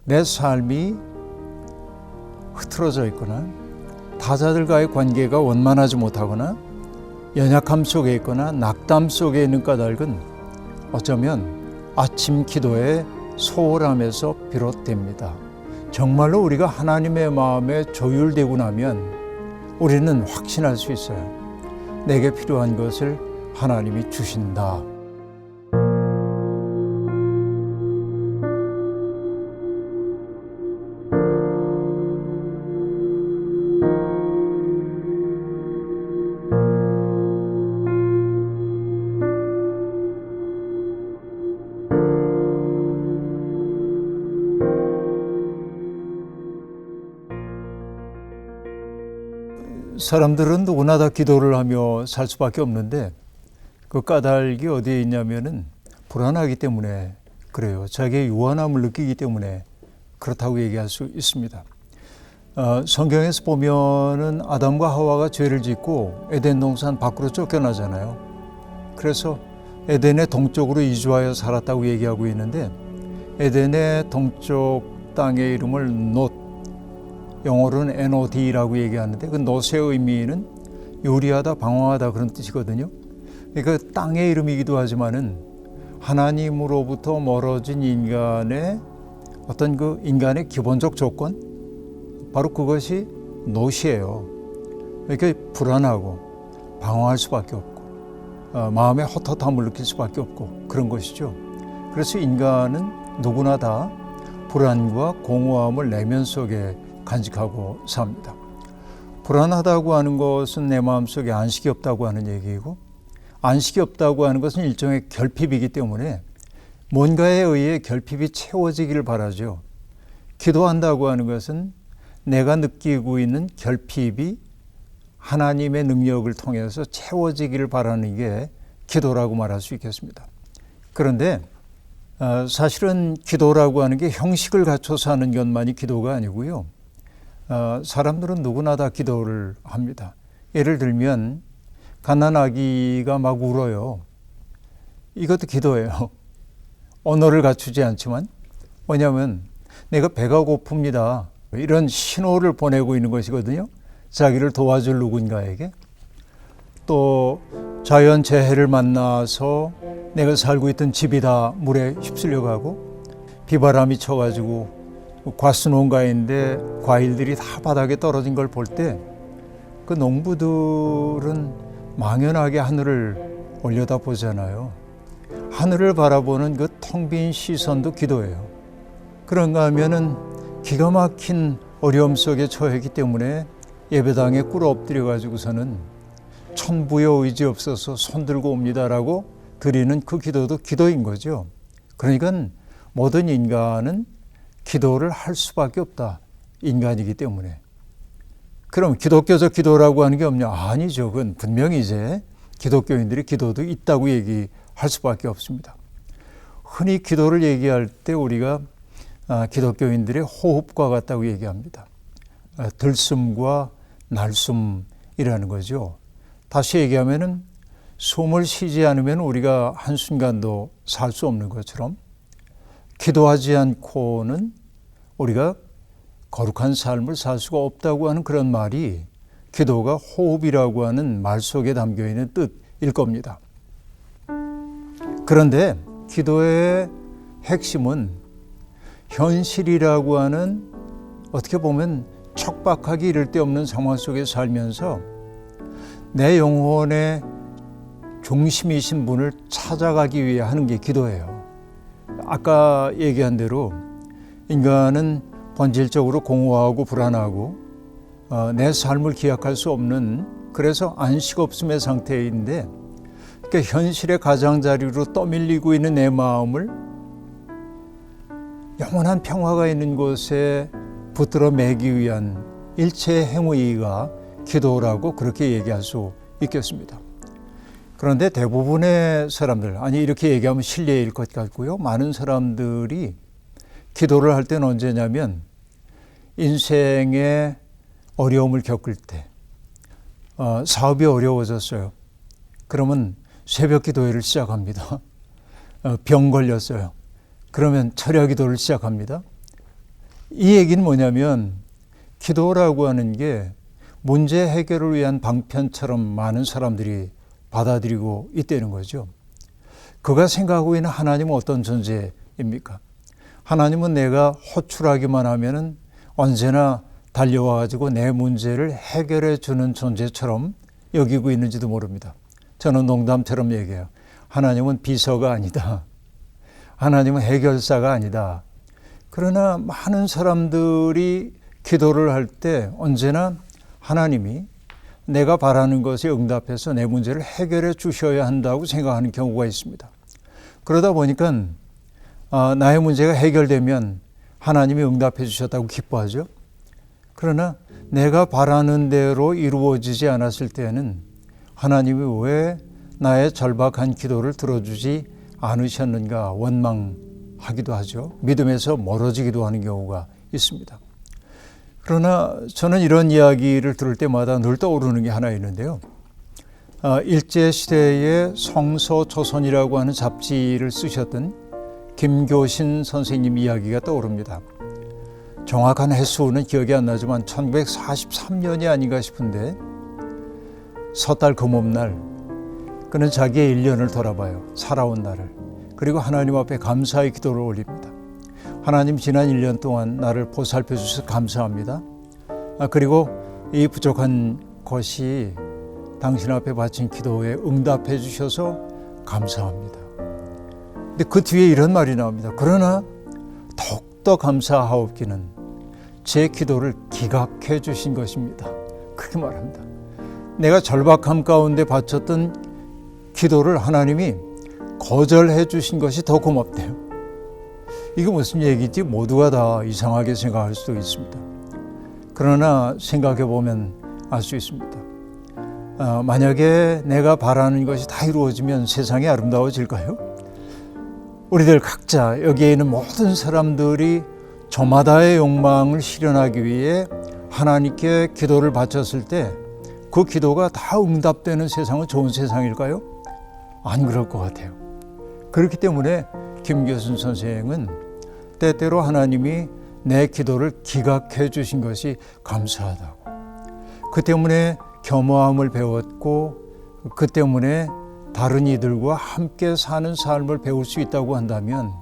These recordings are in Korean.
내 삶이 흐트러져 있거나 타자들과의 관계가 원만하지 못하거나 연약함 속에 있거나 낙담 속에 있는 까닭은 어쩌면 아침 기도의 소홀함에서 비롯됩니다. 정말로 우리가 하나님의 마음에 조율되고 나면 우리는 확신할 수 있어요. 내게 필요한 것을 하나님이 주신다. 사람들은 누구나 다 기도를 하며 살 수밖에 없는데 그 까닭이 어디에 있냐면은 불안하기 때문에 그래요. 자기의 유한함을 느끼기 때문에 그렇다고 얘기할 수 있습니다. 성경에서 보면은 아담과 하와가 죄를 짓고 에덴 동산 밖으로 쫓겨나잖아요. 그래서 에덴의 동쪽으로 이주하여 살았다고 얘기하고 있는데 에덴의 동쪽 땅의 이름을 놋, 영어로는 NOD라고 얘기하는데 그 놋의 의미는 요리하다, 방황하다 그런 뜻이거든요. 그러니까 땅의 이름이기도 하지만은 하나님으로부터 멀어진 인간의 어떤 그 인간의 기본적 조건, 바로 그것이 놋이에요. 이렇게 불안하고 방황할 수밖에 없고 마음의 헛헛함을 느낄 수밖에 없고 그런 것이죠. 그래서 인간은 누구나 다 불안과 공허함을 내면 속에 간직하고 삽니다. 불안하다고 하는 것은 내 마음속에 안식이 없다고 하는 얘기이고, 안식이 없다고 하는 것은 일종의 결핍이기 때문에 뭔가에 의해 결핍이 채워지기를 바라죠. 기도한다고 하는 것은 내가 느끼고 있는 결핍이 하나님의 능력을 통해서 채워지기를 바라는 게 기도라고 말할 수 있겠습니다. 그런데 사실은 기도라고 하는 게 형식을 갖춰서 하는 것만이 기도가 아니고요. 사람들은 누구나 다 기도를 합니다. 예를 들면 갓난아기가 막 울어요. 이것도 기도예요. 언어를 갖추지 않지만 뭐냐면 내가 배가 고픕니다. 이런 신호를 보내고 있는 것이거든요. 자기를 도와줄 누군가에게. 또 자연재해를 만나서 내가 살고 있던 집이 다 물에 휩쓸려 가고 비바람이 쳐가지고 과수농가인데 과일들이 다 바닥에 떨어진 걸 볼 때 그 농부들은 망연하게 하늘을 올려다보잖아요. 하늘을 바라보는 그 텅 빈 시선도 기도예요. 그런가 하면은 기가 막힌 어려움 속에 처했기 때문에 예배당에 꿇어 엎드려 가지고서는 천부여 의지 없어서 손들고 옵니다라고 드리는 그 기도도 기도인 거죠. 그러니까 모든 인간은 기도를 할 수밖에 없다. 인간이기 때문에. 그럼 기독교적 기도라고 하는 게 없냐? 아니죠. 그건 분명히 이제 기독교인들이 기도도 있다고 얘기할 수밖에 없습니다. 흔히 기도를 얘기할 때 우리가 기독교인들의 호흡과 같다고 얘기합니다. 들숨과 날숨이라는 거죠. 다시 얘기하면은 숨을 쉬지 않으면 우리가 한순간도 살 수 없는 것처럼 기도하지 않고는 우리가 거룩한 삶을 살 수가 없다고 하는 그런 말이 기도가 호흡이라고 하는 말 속에 담겨 있는 뜻일 겁니다. 그런데 기도의 핵심은 현실이라고 하는 어떻게 보면 척박하기 이를 데 없는 상황 속에 살면서 내 영혼의 중심이신 분을 찾아가기 위해 하는 게 기도예요. 아까 얘기한 대로 인간은 본질적으로 공허하고 불안하고 내 삶을 기약할 수 없는 그래서 안식 없음의 상태인데 그러니까 현실의 가장자리로 떠밀리고 있는 내 마음을 영원한 평화가 있는 곳에 붙들어 매기 위한 일체의 행위가 기도라고 그렇게 얘기할 수 있겠습니다. 그런데 대부분의 사람들, 아니 이렇게 얘기하면 실례일 것 같고요. 많은 사람들이 기도를 할 때는 언제냐면 인생의 어려움을 겪을 때, 사업이 어려워졌어요. 그러면 새벽 기도회를 시작합니다. 병 걸렸어요. 그러면 철야 기도를 시작합니다. 이 얘기는 뭐냐면 기도라고 하는 게 문제 해결을 위한 방편처럼 많은 사람들이 받아들이고 있다는 거죠. 그가 생각하고 있는 하나님은 어떤 존재입니까? 하나님은 내가 호출하기만 하면은 언제나 달려와 가지고 내 문제를 해결해 주는 존재처럼 여기고 있는지도 모릅니다. 저는 농담처럼 얘기해요. 하나님은 비서가 아니다. 하나님은 해결사가 아니다. 그러나 많은 사람들이 기도를 할 때 언제나 하나님이 내가 바라는 것에 응답해서 내 문제를 해결해 주셔야 한다고 생각하는 경우가 있습니다. 그러다 보니까 나의 문제가 해결되면 하나님이 응답해 주셨다고 기뻐하죠. 그러나 내가 바라는 대로 이루어지지 않았을 때는 하나님이 왜 나의 절박한 기도를 들어주지 않으셨는가 원망하기도 하죠. 믿음에서 멀어지기도 하는 경우가 있습니다. 그러나 저는 이런 이야기를 들을 때마다 늘 떠오르는 게 하나 있는데요. 일제시대에 성서조선이라고 하는 잡지를 쓰셨던 김교신 선생님 이야기가 떠오릅니다. 정확한 횟수는 기억이 안 나지만 1943년이 아닌가 싶은데 섣달 금음날 그는 자기의 1년을 돌아봐요. 살아온 날을. 그리고 하나님 앞에 감사의 기도를 올립니다. 하나님 지난 1년 동안 나를 보살펴 주셔서 감사합니다. 그리고 이 부족한 것이 당신 앞에 바친 기도에 응답해 주셔서 감사합니다. 근데 그 뒤에 이런 말이 나옵니다. 그러나 더욱더 감사하옵기는 제 기도를 기각해 주신 것입니다. 그렇게 말합니다. 내가 절박함 가운데 바쳤던 기도를 하나님이 거절해 주신 것이 더 고맙대요. 이게 무슨 얘기지? 모두가 다 이상하게 생각할 수도 있습니다. 그러나 생각해 보면 알 수 있습니다. 만약에 내가 바라는 것이 다 이루어지면 세상이 아름다워질까요? 우리들 각자 여기에 있는 모든 사람들이 저마다의 욕망을 실현하기 위해 하나님께 기도를 바쳤을 때 그 기도가 다 응답되는 세상은 좋은 세상일까요? 안 그럴 것 같아요. 그렇기 때문에 김교순 선생은 때때로 하나님이 내 기도를 기각해 주신 것이 감사하다고. 그 때문에 겸허함을 배웠고 그 때문에 다른 이들과 함께 사는 삶을 배울 수 있다고 한다면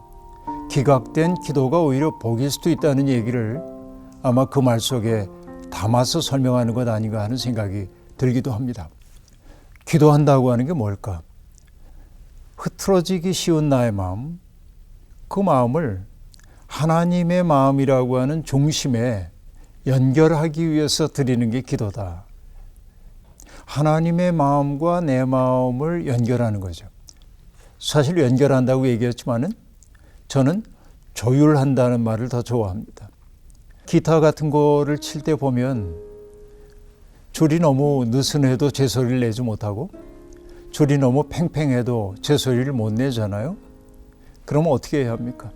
기각된 기도가 오히려 복일 수도 있다는 얘기를 아마 그 말 속에 담아서 설명하는 것 아닌가 하는 생각이 들기도 합니다. 기도한다고 하는 게 뭘까? 흐트러지기 쉬운 나의 마음, 그 마음을 하나님의 마음이라고 하는 중심에 연결하기 위해서 드리는 게 기도다. 하나님의 마음과 내 마음을 연결하는 거죠. 사실 연결한다고 얘기했지만은 저는 조율한다는 말을 더 좋아합니다. 기타 같은 거를 칠 때 보면 줄이 너무 느슨해도 제 소리를 내지 못하고 줄이 너무 팽팽해도 제 소리를 못 내잖아요. 그러면 어떻게 해야 합니까?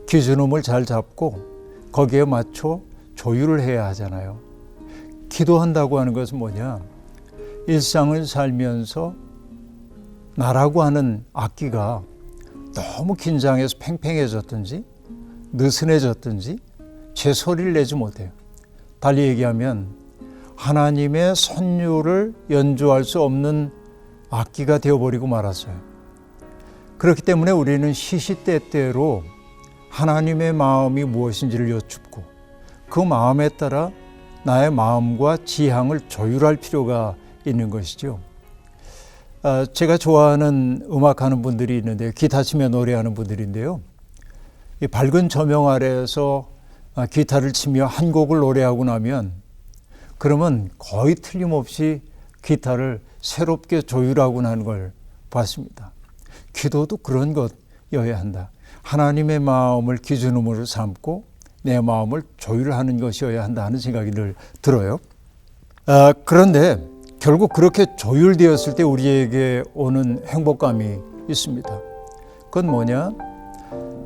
기준음을 잘 잡고 거기에 맞춰 조율을 해야 하잖아요. 기도한다고 하는 것은 뭐냐? 일상을 살면서 나라고 하는 악기가 너무 긴장해서 팽팽해졌든지 느슨해졌든지 제 소리를 내지 못해요. 달리 얘기하면 하나님의 선율을 연주할 수 없는 악기가 되어버리고 말았어요. 그렇기 때문에 우리는 시시때때로 하나님의 마음이 무엇인지를 여쭙고 그 마음에 따라 나의 마음과 지향을 조율할 필요가 있는 것이죠. 제가 좋아하는 음악하는 분들이 있는데요. 기타 치며 노래하는 분들인데요. 이 밝은 조명 아래에서 기타를 치며 한 곡을 노래하고 나면 그러면 거의 틀림없이 기타를 새롭게 조율하고 나는 걸 봤습니다. 기도도 그런 것이어야 한다. 하나님의 마음을 기준으로 삼고 내 마음을 조율하는 것이어야 한다 하는 생각이 늘 들어요. 그런데 결국 그렇게 조율되었을 때 우리에게 오는 행복감이 있습니다. 그건 뭐냐?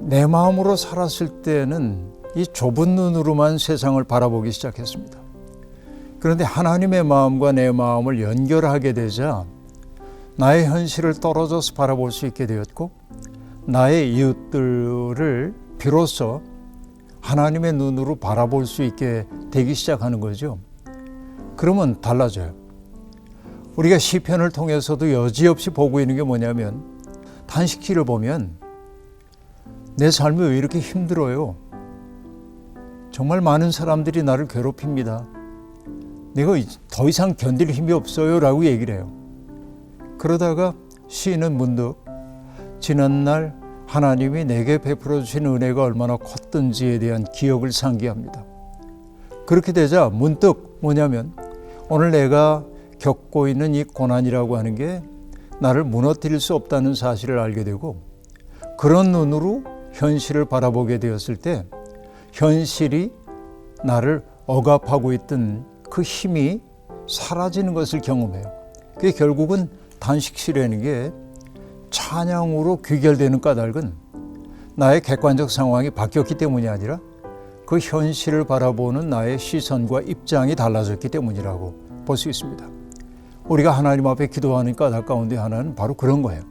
내 마음으로 살았을 때는 이 좁은 눈으로만 세상을 바라보기 시작했습니다. 그런데 하나님의 마음과 내 마음을 연결하게 되자 나의 현실을 떨어져서 바라볼 수 있게 되었고 나의 이웃들을 비로소 하나님의 눈으로 바라볼 수 있게 되기 시작하는 거죠. 그러면 달라져요. 우리가 시편을 통해서도 여지없이 보고 있는 게 뭐냐면, 단식기를 보면 내 삶이 왜 이렇게 힘들어요? 정말 많은 사람들이 나를 괴롭힙니다. 내가 더 이상 견딜 힘이 없어요 라고 얘기를 해요. 그러다가 시인은 문득 지난날 하나님이 내게 베풀어 주신 은혜가 얼마나 컸던지에 대한 기억을 상기합니다. 그렇게 되자 문득 뭐냐면, 오늘 내가 겪고 있는 이 고난이라고 하는 게 나를 무너뜨릴 수 없다는 사실을 알게 되고, 그런 눈으로 현실을 바라보게 되었을 때 현실이 나를 억압하고 있던 그 힘이 사라지는 것을 경험해요. 그게 결국은 단식시라는 게 찬양으로 귀결되는 까닭은 나의 객관적 상황이 바뀌었기 때문이 아니라 그 현실을 바라보는 나의 시선과 입장이 달라졌기 때문이라고 볼 수 있습니다. 우리가 하나님 앞에 기도하는 까닭 가운데 하나는 바로 그런 거예요.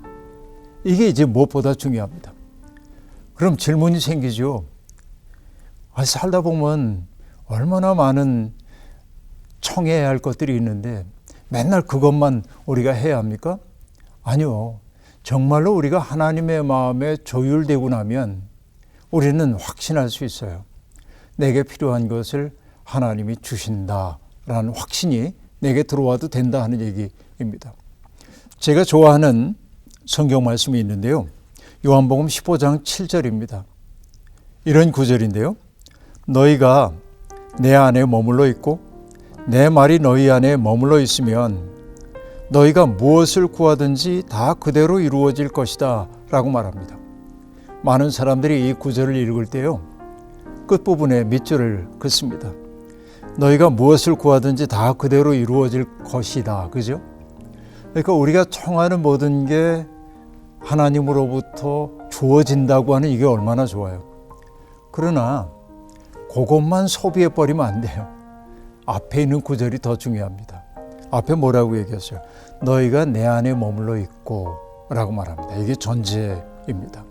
이게 이제 무엇보다 중요합니다. 그럼 질문이 생기죠. 살다 보면 얼마나 많은 청해야 할 것들이 있는데 맨날 그것만 우리가 해야 합니까? 아니요. 정말로 우리가 하나님의 마음에 조율되고 나면 우리는 확신할 수 있어요. 내게 필요한 것을 하나님이 주신다라는 확신이 내게 들어와도 된다 하는 얘기입니다. 제가 좋아하는 성경 말씀이 있는데요. 요한복음 15장 7절입니다. 이런 구절인데요. 너희가 내 안에 머물러 있고 내 말이 너희 안에 머물러 있으면 너희가 무엇을 구하든지 다 그대로 이루어질 것이다 라고 말합니다. 많은 사람들이 이 구절을 읽을 때요, 끝부분에 밑줄을 긋습니다. 너희가 무엇을 구하든지 다 그대로 이루어질 것이다. 그죠? 그러니까 우리가 청하는 모든 게 하나님으로부터 주어진다고 하는 이게 얼마나 좋아요. 그러나 그것만 소비해버리면 안 돼요. 앞에 있는 구절이 더 중요합니다. 앞에 뭐라고 얘기했어요? 너희가 내 안에 머물러 있고 라고 말합니다. 이게 전제입니다.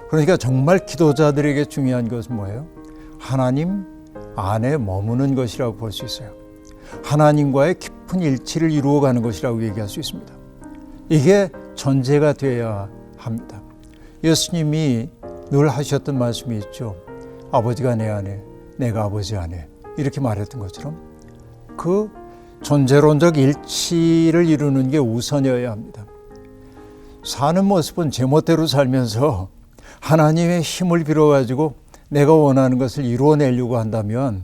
그러니까 정말 기도자들에게 중요한 것은 뭐예요? 하나님 안에 머무는 것이라고 볼 수 있어요. 하나님과의 깊은 일치를 이루어가는 것이라고 얘기할 수 있습니다. 이게 전제가 되어야 합니다. 예수님이 늘 하셨던 말씀이 있죠. 아버지가 내 안에, 내가 아버지 안에, 이렇게 말했던 것처럼 그 존재론적 일치를 이루는 게 우선이어야 합니다. 사는 모습은 제멋대로 살면서 하나님의 힘을 빌어가지고 내가 원하는 것을 이루어내려고 한다면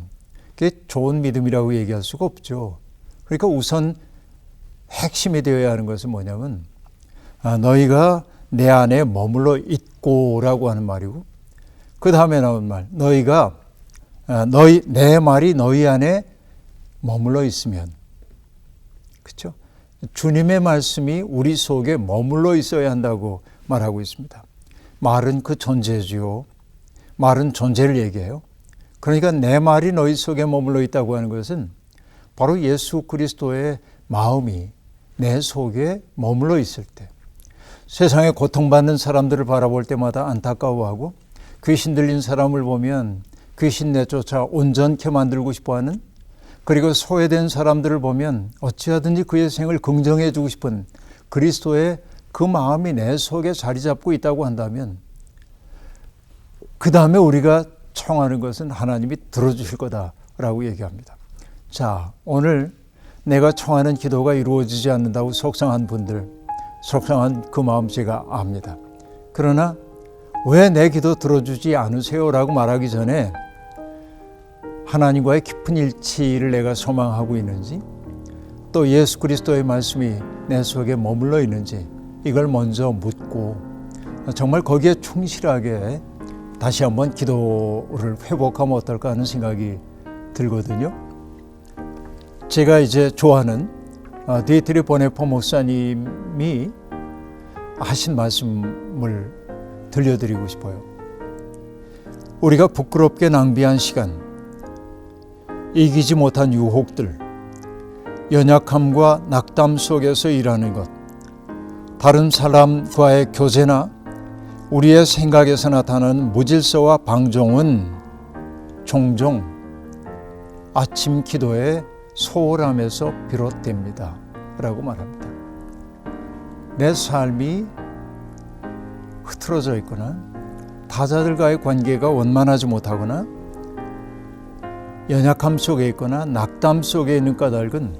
그게 좋은 믿음이라고 얘기할 수가 없죠. 그러니까 우선 핵심이 되어야 하는 것은 뭐냐면, 너희가 내 안에 머물러 있고 라고 하는 말이고, 그 다음에 나온 말, 너희가 내 말이 너희 안에 머물러 있으면, 그렇죠? 주님의 말씀이 우리 속에 머물러 있어야 한다고 말하고 있습니다. 말은 그 존재지요. 말은 존재를 얘기해요. 그러니까 내 말이 너희 속에 머물러 있다고 하는 것은 바로 예수 그리스도의 마음이 내 속에 머물러 있을 때, 세상에 고통받는 사람들을 바라볼 때마다 안타까워하고 귀신 들린 사람을 보면 귀신 내쫓아 온전케 만들고 싶어하는, 그리고 소외된 사람들을 보면 어찌하든지 그의 생을 긍정해 주고 싶은 그리스도의 그 마음이 내 속에 자리 잡고 있다고 한다면, 그 다음에 우리가 청하는 것은 하나님이 들어주실 거다라고 얘기합니다. 자, 오늘 내가 청하는 기도가 이루어지지 않는다고 속상한 분들, 속상한 그 마음 제가 압니다. 그러나 왜 내 기도 들어주지 않으세요? 라고 말하기 전에 하나님과의 깊은 일치를 내가 소망하고 있는지, 또 예수 그리스도의 말씀이 내 속에 머물러 있는지, 이걸 먼저 묻고 정말 거기에 충실하게 다시 한번 기도를 회복하면 어떨까 하는 생각이 들거든요. 제가 이제 좋아하는 디에트리 보네포 목사님이 하신 말씀을 들려드리고 싶어요. 우리가 부끄럽게 낭비한 시간, 이기지 못한 유혹들, 연약함과 낙담 속에서 일하는 것, 다른 사람과의 교제나 우리의 생각에서 나타나는 무질서와 방종은 종종 아침 기도의 소홀함에서 비롯됩니다 라고 말합니다. 내 삶이 흐트러져 있거나 타자들과의 관계가 원만하지 못하거나 연약함 속에 있거나 낙담 속에 있는 까닭은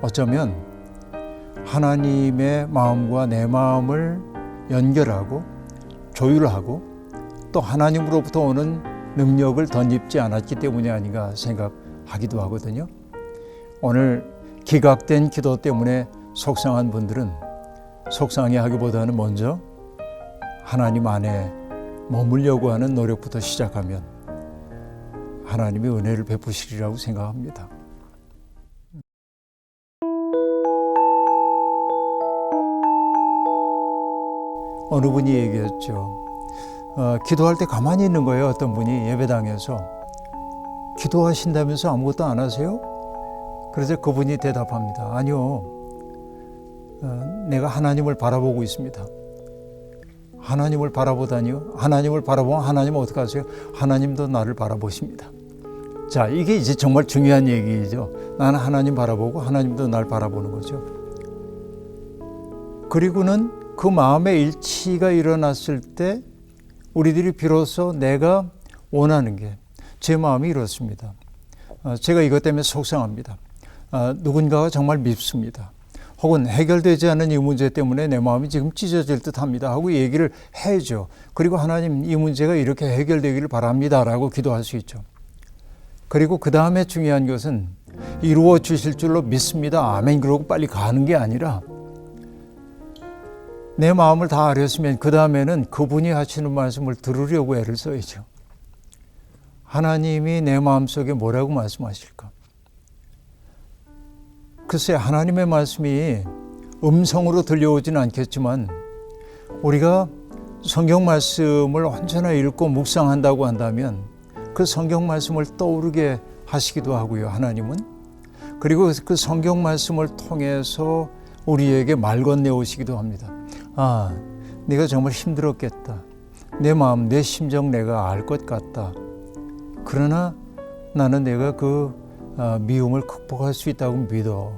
어쩌면 하나님의 마음과 내 마음을 연결하고 조율하고 또 하나님으로부터 오는 능력을 덧입지 않았기 때문이 아닌가 생각하기도 하거든요. 오늘 기각된 기도 때문에 속상한 분들은 속상해하기보다는 먼저 하나님 안에 머물려고 하는 노력부터 시작하면 하나님의 은혜를 베푸시리라고 생각합니다. 어느 분이 얘기했죠. 기도할 때 가만히 있는 거예요. 어떤 분이 예배당에서 기도하신다면서 아무것도 안 하세요? 그래서 그분이 대답합니다. 아니요. 내가 하나님을 바라보고 있습니다. 하나님을 바라보다니요? 하나님을 바라보면 하나님은 어떻게 하세요? 하나님도 나를 바라보십니다. 자, 이게 이제 정말 중요한 얘기죠. 나는 하나님 바라보고 하나님도 날 바라보는 거죠. 그리고는 그 마음의 일치가 일어났을 때 우리들이 비로소 내가 원하는 게 제 마음이 이렇습니다. 제가 이것 때문에 속상합니다. 누군가가 정말 밉습니다. 혹은 해결되지 않은 이 문제 때문에 내 마음이 지금 찢어질 듯합니다 하고 얘기를 해야죠. 그리고 하나님 이 문제가 이렇게 해결되기를 바랍니다 라고 기도할 수 있죠. 그리고 그 다음에 중요한 것은 이루어 주실 줄로 믿습니다. 아멘 그러고 빨리 가는 게 아니라 내 마음을 다 알았으면 그 다음에는 그분이 하시는 말씀을 들으려고 애를 써야죠. 하나님이 내 마음속에 뭐라고 말씀하실까? 글쎄 하나님의 말씀이 음성으로 들려오지는 않겠지만 우리가 성경 말씀을 언제나 읽고 묵상한다고 한다면 그 성경 말씀을 떠오르게 하시기도 하고요. 하나님은. 그리고 그 성경 말씀을 통해서 우리에게 말 건네오시기도 합니다. 아, 네가 정말 힘들었겠다. 내 마음, 내 심정 내가 알 것 같다. 그러나 나는 내가 그 미움을 극복할 수 있다고 믿어.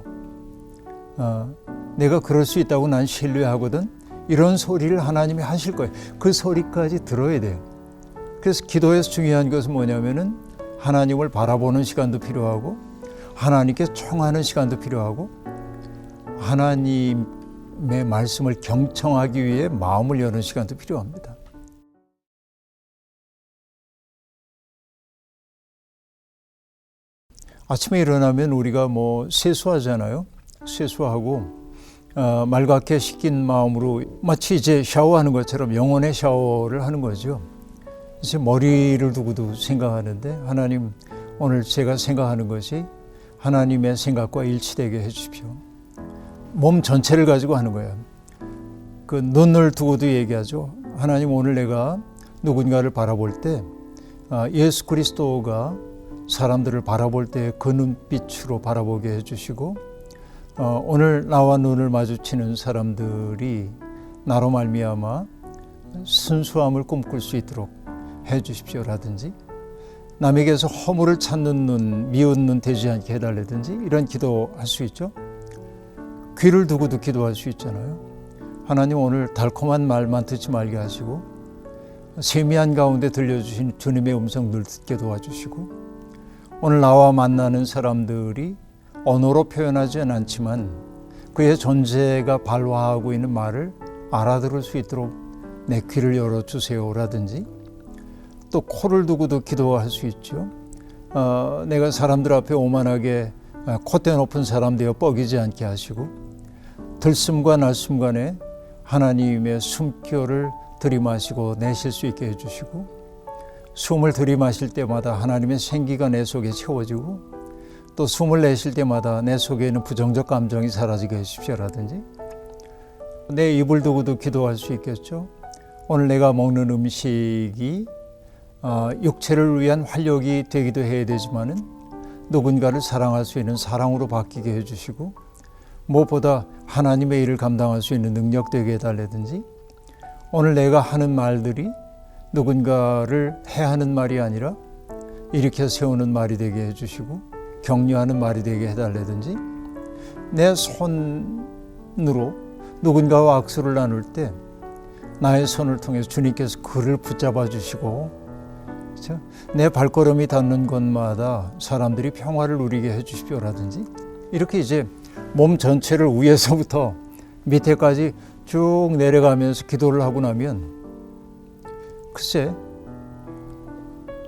내가 그럴 수 있다고 난 신뢰하거든. 이런 소리를 하나님이 하실 거예요. 그 소리까지 들어야 돼요. 그래서 기도에서 중요한 것은 뭐냐면은 하나님을 바라보는 시간도 필요하고 하나님께 청하는 시간도 필요하고 하나님의 말씀을 경청하기 위해 마음을 여는 시간도 필요합니다. 아침에 일어나면 우리가 세수하잖아요. 세수하고 맑게 씻긴 마음으로 마치 이제 샤워하는 것처럼 영혼의 샤워를 하는 거죠. 이제 머리를 두고도 생각하는데 하나님 오늘 제가 생각하는 것이 하나님의 생각과 일치되게 해주십시오. 몸 전체를 가지고 하는 거예요. 그 눈을 두고도 얘기하죠. 하나님 오늘 내가 누군가를 바라볼 때 예수 그리스도가 사람들을 바라볼 때 그 눈빛으로 바라보게 해주시고 오늘 나와 눈을 마주치는 사람들이 나로 말미암아 순수함을 꿈꿀 수 있도록 해주십시오라든지 남에게서 허물을 찾는 눈, 미운 눈 되지 않게 해달라든지 이런 기도할 수 있죠. 귀를 두고도 기도할 수 있잖아요. 하나님 오늘 달콤한 말만 듣지 말게 하시고 세미한 가운데 들려주신 주님의 음성 늘 듣게 도와주시고 오늘 나와 만나는 사람들이 언어로 표현하지는 않지만 그의 존재가 발화하고 있는 말을 알아들을 수 있도록 내 귀를 열어주세요라든지 또 코를 두고도 기도할 수 있죠. 내가 사람들 앞에 오만하게 콧대 높은 사람 되어 뻐기지 않게 하시고 들숨과 날숨 간에 하나님의 숨결을 들이마시고 내쉴 수 있게 해주시고 숨을 들이마실 때마다 하나님의 생기가 내 속에 채워지고 또 숨을 내쉴 때마다 내 속에 있는 부정적 감정이 사라지게 해주십시오라든지 내 입을 두고도 기도할 수 있겠죠. 오늘 내가 먹는 음식이 육체를 위한 활력이 되기도 해야 되지만은 누군가를 사랑할 수 있는 사랑으로 바뀌게 해주시고 무엇보다 하나님의 일을 감당할 수 있는 능력 되게 해달라든지 오늘 내가 하는 말들이 누군가를 해하는 말이 아니라 일으켜 세우는 말이 되게 해주시고 격려하는 말이 되게 해달라든지, 내 손으로 누군가와 악수를 나눌 때 나의 손을 통해서 주님께서 그를 붙잡아 주시고, 그렇죠? 내 발걸음이 닿는 곳마다 사람들이 평화를 누리게 해주십시오라든지, 이렇게 이제 몸 전체를 위에서부터 밑에까지 쭉 내려가면서 기도를 하고 나면 글쎄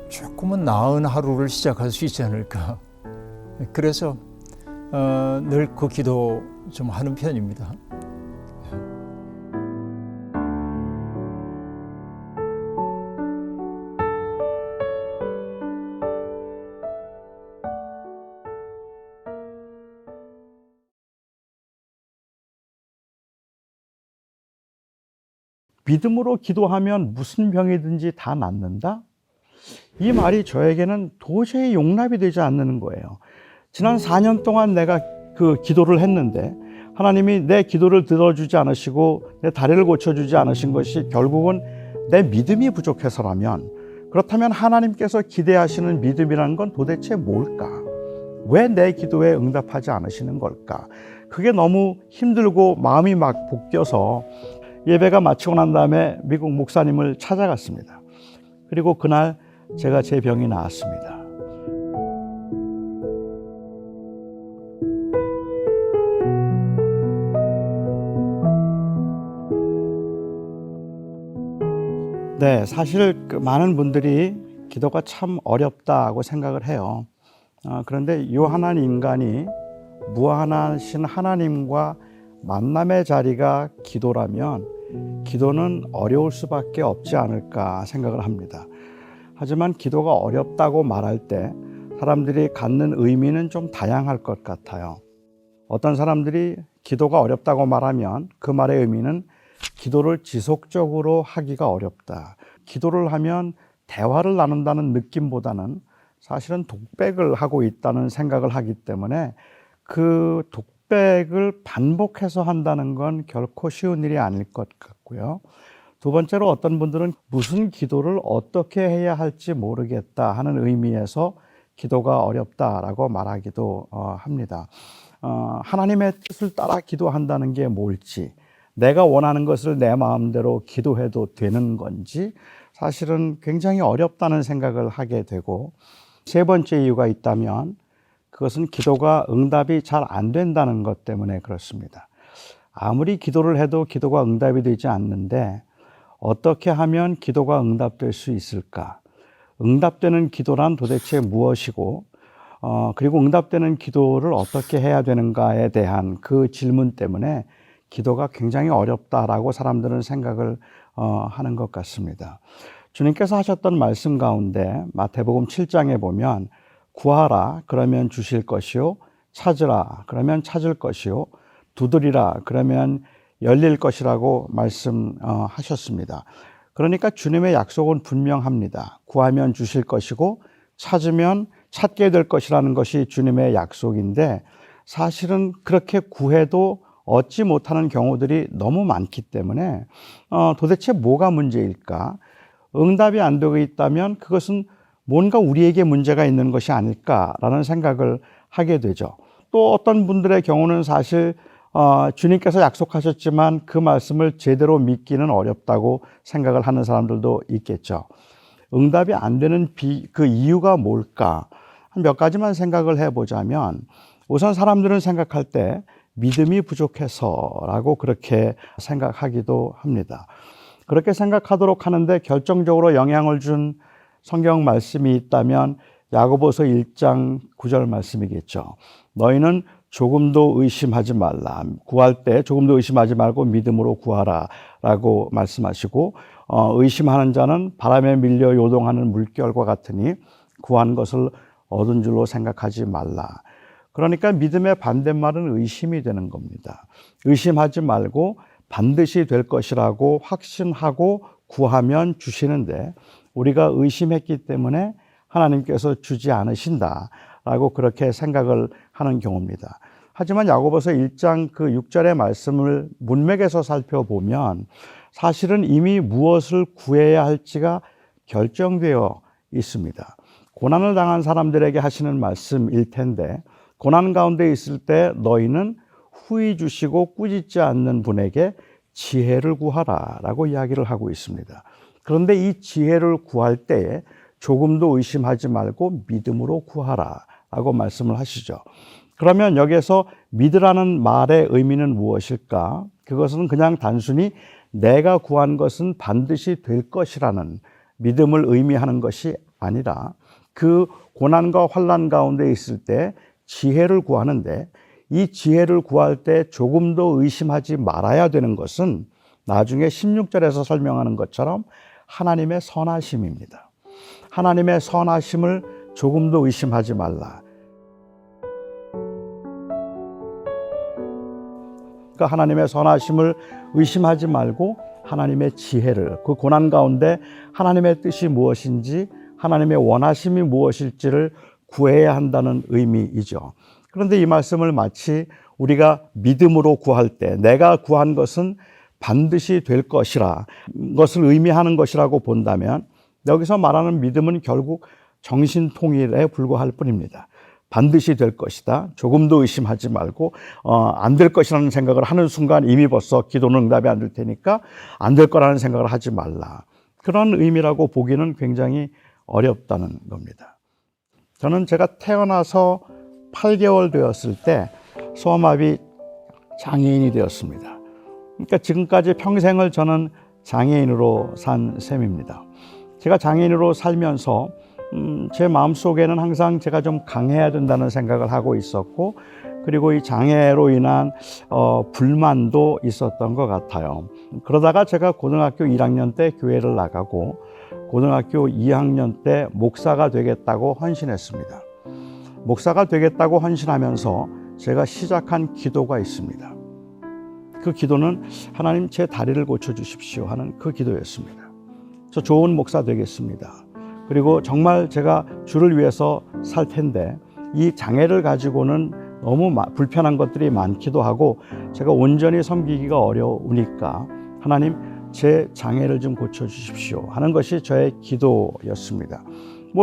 조금은 나은 하루를 시작할 수 있지 않을까. 그래서 늘 그 기도 좀 하는 편입니다. 믿음으로 기도하면 무슨 병이든지 다 낫는다? 이 말이 저에게는 도저히 용납이 되지 않는 거예요. 지난 4년 동안 내가 그 기도를 했는데 하나님이 내 기도를 들어주지 않으시고 내 다리를 고쳐주지 않으신 것이 결국은 내 믿음이 부족해서라면, 그렇다면 하나님께서 기대하시는 믿음이라는 건 도대체 뭘까? 왜 내 기도에 응답하지 않으시는 걸까? 그게 너무 힘들고 마음이 막 볶여서 예배가 마치고 난 다음에 미국 목사님을 찾아갔습니다. 그리고 그날 제가 제 병이 나았습니다. 네, 사실 많은 분들이 기도가 참 어렵다고 생각을 해요. 그런데 유한한 인간이 무한하신 하나님과 만남의 자리가 기도라면 기도는 어려울 수밖에 없지 않을까 생각을 합니다. 하지만 기도가 어렵다고 말할 때 사람들이 갖는 의미는 좀 다양할 것 같아요. 어떤 사람들이 기도가 어렵다고 말하면 그 말의 의미는 기도를 지속적으로 하기가 어렵다. 기도를 하면 대화를 나눈다는 느낌보다는 사실은 독백을 하고 있다는 생각을 하기 때문에 그 독백을 반복해서 한다는 건 결코 쉬운 일이 아닐 것 같고요. 두 번째로 어떤 분들은 무슨 기도를 어떻게 해야 할지 모르겠다 하는 의미에서 기도가 어렵다라고 말하기도 합니다. 하나님의 뜻을 따라 기도한다는 게 뭘지, 내가 원하는 것을 내 마음대로 기도해도 되는 건지 사실은 굉장히 어렵다는 생각을 하게 되고, 세 번째 이유가 있다면 그것은 기도가 응답이 잘 안 된다는 것 때문에 그렇습니다. 아무리 기도를 해도 기도가 응답이 되지 않는데 어떻게 하면 기도가 응답될 수 있을까? 응답되는 기도란 도대체 무엇이고, 그리고 응답되는 기도를 어떻게 해야 되는가에 대한 그 질문 때문에 기도가 굉장히 어렵다라고 사람들은 생각을 하는 것 같습니다. 주님께서 하셨던 말씀 가운데 마태복음 7장에 보면 구하라 그러면 주실 것이요, 찾으라 그러면 찾을 것이요, 두드리라 그러면 열릴 것이라고 말씀하셨습니다. 그러니까 주님의 약속은 분명합니다. 구하면 주실 것이고 찾으면 찾게 될 것이라는 것이 주님의 약속인데, 사실은 그렇게 구해도 얻지 못하는 경우들이 너무 많기 때문에 도대체 뭐가 문제일까? 응답이 안 되고 있다면 그것은 뭔가 우리에게 문제가 있는 것이 아닐까라는 생각을 하게 되죠. 또 어떤 분들의 경우는 사실 주님께서 약속하셨지만 그 말씀을 제대로 믿기는 어렵다고 생각을 하는 사람들도 있겠죠. 응답이 안 되는 그 이유가 뭘까? 한 몇 가지만 생각을 해보자면, 우선 사람들은 생각할 때 믿음이 부족해서라고 그렇게 생각하기도 합니다. 그렇게 생각하도록 하는데 결정적으로 영향을 준 성경 말씀이 있다면 야고보서 1장 9절 말씀이겠죠. 너희는 조금도 의심하지 말라. 구할 때 조금도 의심하지 말고 믿음으로 구하라 라고 말씀하시고, 의심하는 자는 바람에 밀려 요동하는 물결과 같으니 구한 것을 얻은 줄로 생각하지 말라. 그러니까 믿음의 반대말은 의심이 되는 겁니다. 의심하지 말고 반드시 될 것이라고 확신하고 구하면 주시는데, 우리가 의심했기 때문에 하나님께서 주지 않으신다라고 그렇게 생각을 하는 경우입니다. 하지만 야고보서 1장 그 6절의 말씀을 문맥에서 살펴보면 사실은 이미 무엇을 구해야 할지가 결정되어 있습니다. 고난을 당한 사람들에게 하시는 말씀일 텐데, 고난 가운데 있을 때 너희는 후히 주시고 꾸짖지 않는 분에게 지혜를 구하라 라고 이야기를 하고 있습니다. 그런데 이 지혜를 구할 때에 조금도 의심하지 말고 믿음으로 구하라 라고 말씀을 하시죠. 그러면 여기에서 믿으라는 말의 의미는 무엇일까? 그것은 그냥 단순히 내가 구한 것은 반드시 될 것이라는 믿음을 의미하는 것이 아니라 그 고난과 환난 가운데 있을 때 지혜를 구하는데, 이 지혜를 구할 때 조금도 의심하지 말아야 되는 것은 나중에 16절에서 설명하는 것처럼 하나님의 선하심입니다. 하나님의 선하심을 조금도 의심하지 말라. 그러니까 하나님의 선하심을 의심하지 말고 하나님의 지혜를, 그 고난 가운데 하나님의 뜻이 무엇인지, 하나님의 원하심이 무엇일지를 구해야 한다는 의미이죠. 그런데 이 말씀을 마치 우리가 믿음으로 구할 때 내가 구한 것은 반드시 될 것이라, 것을 의미하는 것이라고 본다면, 여기서 말하는 믿음은 결국 정신통일에 불과할 뿐입니다. 반드시 될 것이다. 조금도 의심하지 말고 안 될 것이라는 생각을 하는 순간 이미 벌써 기도는 응답이 안 될 테니까 안 될 거라는 생각을 하지 말라. 그런 의미라고 보기는 굉장히 어렵다는 겁니다. 저는 제가 태어나서 8개월 되었을 때 소아마비 장애인이 되었습니다. 그러니까 지금까지 평생을 저는 장애인으로 산 셈입니다. 제가 장애인으로 살면서 제 마음속에는 항상 제가 좀 강해야 된다는 생각을 하고 있었고, 그리고 이 장애로 인한 불만도 있었던 것 같아요. 그러다가 제가 고등학교 1학년 때 교회를 나가고 고등학교 2학년 때 목사가 되겠다고 헌신했습니다. 목사가 되겠다고 헌신하면서 제가 시작한 기도가 있습니다. 그 기도는 하나님 제 다리를 고쳐주십시오 하는 그 기도였습니다. 저 좋은 목사 되겠습니다. 그리고 정말 제가 주를 위해서 살 텐데 이 장애를 가지고는 너무 불편한 것들이 많기도 하고 제가 온전히 섬기기가 어려우니까 하나님 제 장애를 좀 고쳐주십시오 하는 것이 저의 기도였습니다.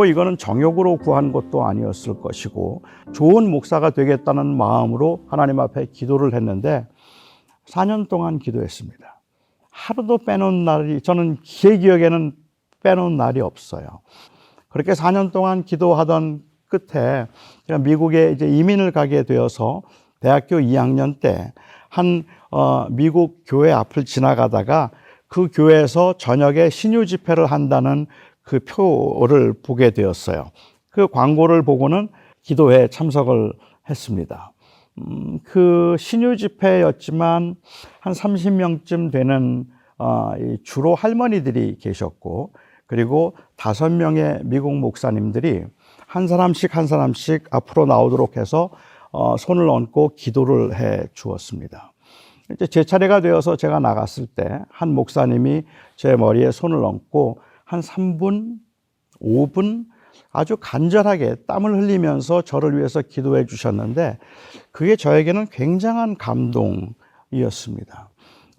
이거는 정욕으로 구한 것도 아니었을 것이고 좋은 목사가 되겠다는 마음으로 하나님 앞에 기도를 했는데 4년 동안 기도했습니다. 하루도 빼놓은 날이, 저는 제 기억에는 빼놓은 날이 없어요. 그렇게 4년 동안 기도하던 끝에 제가 미국에 이제 이민을 가게 되어서 대학교 2학년 때 한 미국 교회 앞을 지나가다가 그 교회에서 저녁에 신유 집회를 한다는 그 표를 보게 되었어요. 그 광고를 보고는 기도회에 참석을 했습니다. 그 신유 집회였지만 한 30명쯤 되는 주로 할머니들이 계셨고, 그리고 5명의 미국 목사님들이 한 사람씩 한 사람씩 앞으로 나오도록 해서 손을 얹고 기도를 해 주었습니다. 이제 제 차례가 되어서 제가 나갔을 때 한 목사님이 제 머리에 손을 얹고 한 3분, 5분 아주 간절하게 땀을 흘리면서 저를 위해서 기도해 주셨는데 그게 저에게는 굉장한 감동이었습니다.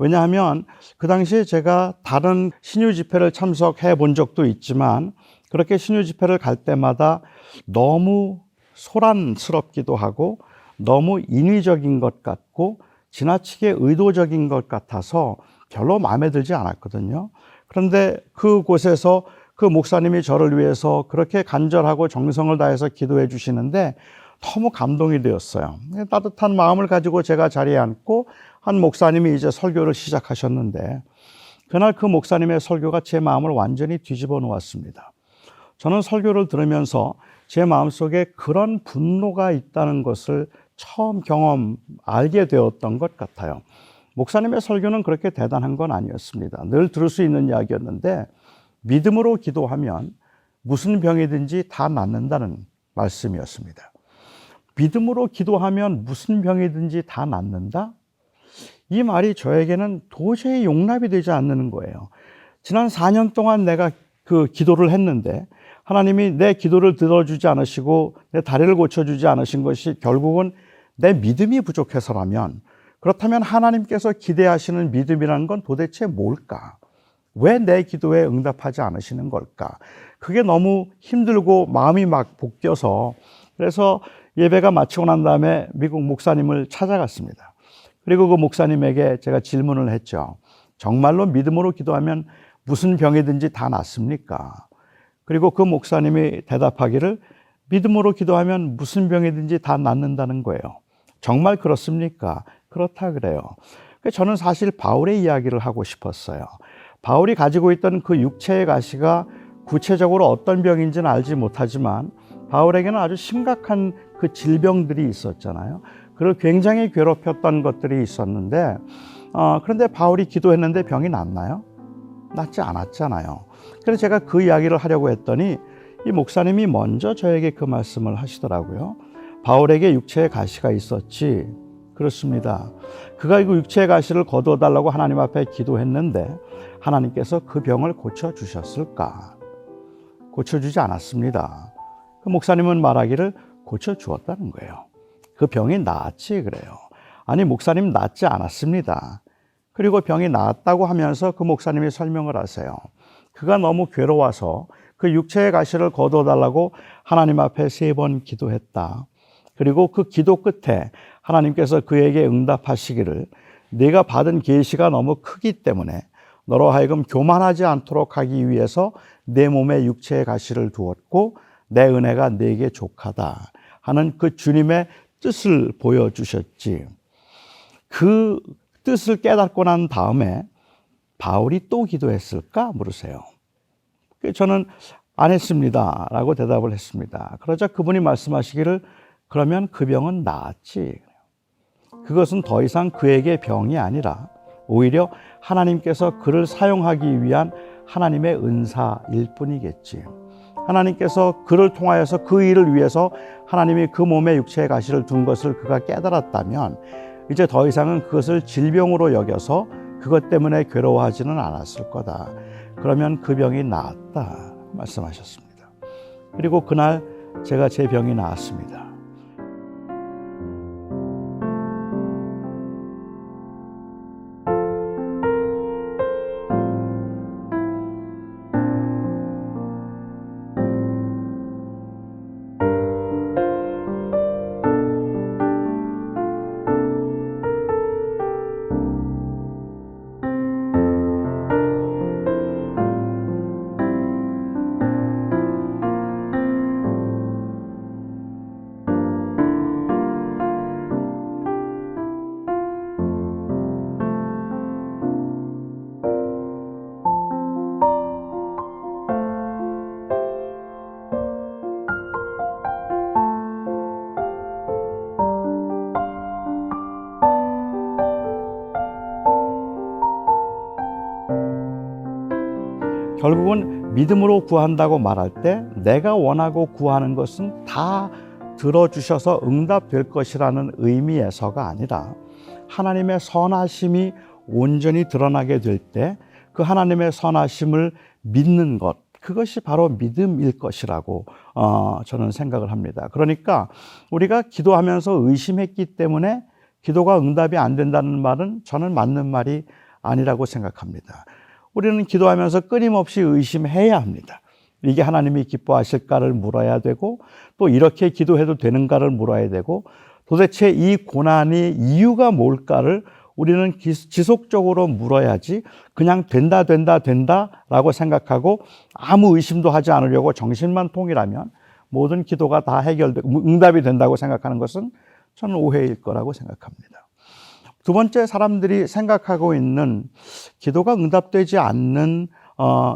왜냐하면 그 당시에 제가 다른 신유 집회를 참석해 본 적도 있지만 그렇게 신유 집회를 갈 때마다 너무 소란스럽기도 하고 너무 인위적인 것 같고 지나치게 의도적인 것 같아서 별로 마음에 들지 않았거든요. 그런데 그곳에서 그 목사님이 저를 위해서 그렇게 간절하고 정성을 다해서 기도해 주시는데 너무 감동이 되었어요. 따뜻한 마음을 가지고 제가 자리에 앉고 한 목사님이 이제 설교를 시작하셨는데 그날 그 목사님의 설교가 제 마음을 완전히 뒤집어 놓았습니다. 저는 설교를 들으면서 제 마음속에 그런 분노가 있다는 것을 처음 알게 되었던 것 같아요. 목사님의 설교는 그렇게 대단한 건 아니었습니다. 늘 들을 수 있는 이야기였는데 믿음으로 기도하면 무슨 병이든지 다 낫는다는 말씀이었습니다. 믿음으로 기도하면 무슨 병이든지 다 낫는다? 이 말이 저에게는 도저히 용납이 되지 않는 거예요. 지난 4년 동안 내가 그 기도를 했는데 하나님이 내 기도를 들어주지 않으시고 내 다리를 고쳐주지 않으신 것이 결국은 내 믿음이 부족해서라면, 그렇다면 하나님께서 기대하시는 믿음이라는 건 도대체 뭘까? 왜 내 기도에 응답하지 않으시는 걸까? 그게 너무 힘들고 마음이 막 볶여서 그래서 예배가 마치고 난 다음에 미국 목사님을 찾아갔습니다. 그리고 그 목사님에게 제가 질문을 했죠. 정말로 믿음으로 기도하면 무슨 병이든지 다 낫습니까? 그리고 그 목사님이 대답하기를 믿음으로 기도하면 무슨 병이든지 다 낫는다는 거예요. 정말 그렇습니까? 그렇다 그래요. 저는 사실 바울의 이야기를 하고 싶었어요. 바울이 가지고 있던 그 육체의 가시가 구체적으로 어떤 병인지는 알지 못하지만 바울에게는 아주 심각한 그 질병들이 있었잖아요. 그를 굉장히 괴롭혔던 것들이 있었는데 그런데 바울이 기도했는데 병이 낫나요? 낫지 않았잖아요. 그래서 제가 그 이야기를 하려고 했더니 이 목사님이 먼저 저에게 그 말씀을 하시더라고요. 바울에게 육체의 가시가 있었지. 그렇습니다. 그가 그 육체의 가시를 거두어달라고 하나님 앞에 기도했는데 하나님께서 그 병을 고쳐주셨을까? 고쳐주지 않았습니다. 그 목사님은 말하기를 고쳐주었다는 거예요. 그 병이 나았지 그래요. 아니 목사님 낫지 않았습니다. 그리고 병이 나았다고 하면서 그 목사님이 설명을 하세요. 그가 너무 괴로워서 그 육체의 가시를 거두어달라고 하나님 앞에 3번 기도했다. 그리고 그 기도 끝에 하나님께서 그에게 응답하시기를 네가 받은 계시가 너무 크기 때문에 너로 하여금 교만하지 않도록 하기 위해서 내 몸에 육체의 가시를 두었고 내 은혜가 네게 족하다 하는 그 주님의 뜻을 보여주셨지. 그 뜻을 깨닫고 난 다음에 바울이 또 기도했을까 물으세요. 저는 안 했습니다 라고 대답을 했습니다. 그러자 그분이 말씀하시기를 그러면 그 병은 나았지. 그것은 더 이상 그에게 병이 아니라 오히려 하나님께서 그를 사용하기 위한 하나님의 은사일 뿐이겠지. 하나님께서 그를 통하여서 그 일을 위해서 하나님이 그 몸에 육체의 가시를 둔 것을 그가 깨달았다면 이제 더 이상은 그것을 질병으로 여겨서 그것 때문에 괴로워하지는 않았을 거다. 그러면 그 병이 나았다 말씀하셨습니다. 그리고 그날 제가 제 병이 나았습니다. 결국은 믿음으로 구한다고 말할 때 내가 원하고 구하는 것은 다 들어주셔서 응답될 것이라는 의미에서가 아니라 하나님의 선하심이 온전히 드러나게 될 때 그 하나님의 선하심을 믿는 것, 그것이 바로 믿음일 것이라고 저는 생각을 합니다. 그러니까 우리가 기도하면서 의심했기 때문에 기도가 응답이 안 된다는 말은 저는 맞는 말이 아니라고 생각합니다. 우리는 기도하면서 끊임없이 의심해야 합니다. 이게 하나님이 기뻐하실까를 물어야 되고 또 이렇게 기도해도 되는가를 물어야 되고 도대체 이 고난이 이유가 뭘까를 우리는 지속적으로 물어야지 그냥 된다라고 생각하고 아무 의심도 하지 않으려고 정신만 통일하면 모든 기도가 다 해결되고 응답이 된다고 생각하는 것은 저는 오해일 거라고 생각합니다. 두 번째, 사람들이 생각하고 있는 기도가 응답되지 않는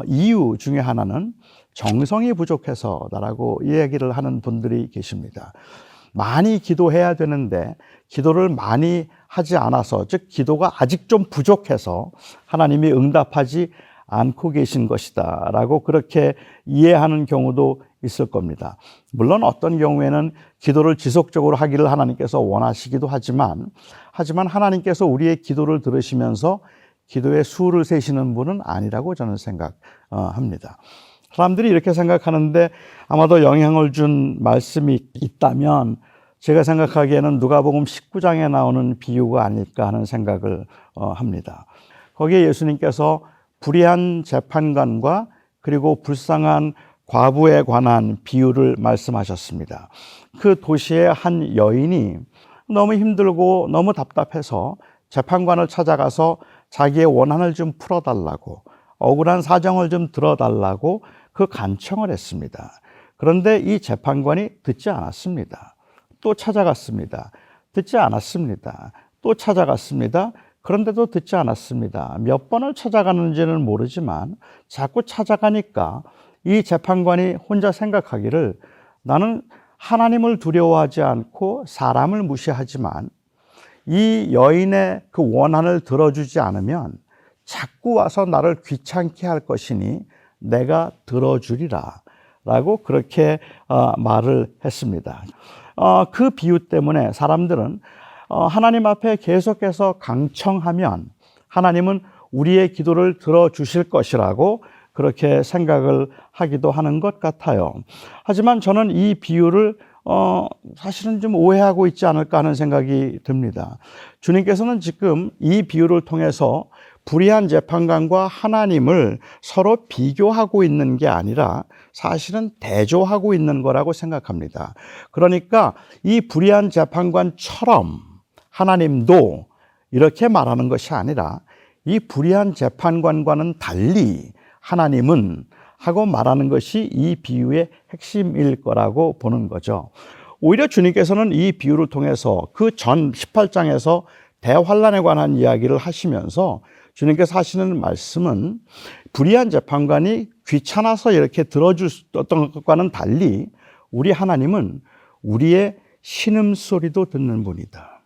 이유 중에 하나는 정성이 부족해서다라고 이야기를 하는 분들이 계십니다. 많이 기도해야 되는데 기도를 많이 하지 않아서, 즉 기도가 아직 좀 부족해서 하나님이 응답하지 않고 계신 것이다 라고 그렇게 이해하는 경우도 있을 겁니다. 물론 어떤 경우에는 기도를 지속적으로 하기를 하나님께서 원하시기도 하지만 하나님께서 우리의 기도를 들으시면서 기도의 수를 세시는 분은 아니라고 저는 생각합니다. 사람들이 이렇게 생각하는데 아마도 영향을 준 말씀이 있다면 제가 생각하기에는 누가복음 19장에 나오는 비유가 아닐까 하는 생각을 합니다. 거기에 예수님께서 불의한 재판관과 그리고 불쌍한 과부에 관한 비유를 말씀하셨습니다. 그 도시의 한 여인이 너무 힘들고 너무 답답해서 재판관을 찾아가서 자기의 원한을 좀 풀어달라고, 억울한 사정을 좀 들어달라고 그 간청을 했습니다. 그런데 이 재판관이 듣지 않았습니다. 또 찾아갔습니다. 듣지 않았습니다. 또 찾아갔습니다. 그런데도 듣지 않았습니다. 몇 번을 찾아가는지는 모르지만 자꾸 찾아가니까 이 재판관이 혼자 생각하기를, 나는 하나님을 두려워하지 않고 사람을 무시하지만 이 여인의 그 원한을 들어주지 않으면 자꾸 와서 나를 귀찮게 할 것이니 내가 들어주리라 라고 그렇게 말을 했습니다. 그 비유 때문에 사람들은 하나님 앞에 계속해서 강청하면 하나님은 우리의 기도를 들어주실 것이라고 그렇게 생각을 하기도 하는 것 같아요. 하지만 저는 이 비유를 사실은 좀 오해하고 있지 않을까 하는 생각이 듭니다. 주님께서는 지금 이 비유를 통해서 불의한 재판관과 하나님을 서로 비교하고 있는 게 아니라 사실은 대조하고 있는 거라고 생각합니다. 그러니까 이 불의한 재판관처럼 하나님도 이렇게 말하는 것이 아니라 이 불의한 재판관과는 달리 하나님은 하고 말하는 것이 이 비유의 핵심일 거라고 보는 거죠. 오히려 주님께서는 이 비유를 통해서 그 전 18장에서 대환란에 관한 이야기를 하시면서 주님께서 하시는 말씀은 불의한 재판관이 귀찮아서 이렇게 들어줬던 것과는 달리 우리 하나님은 우리의 신음소리도 듣는 분이다.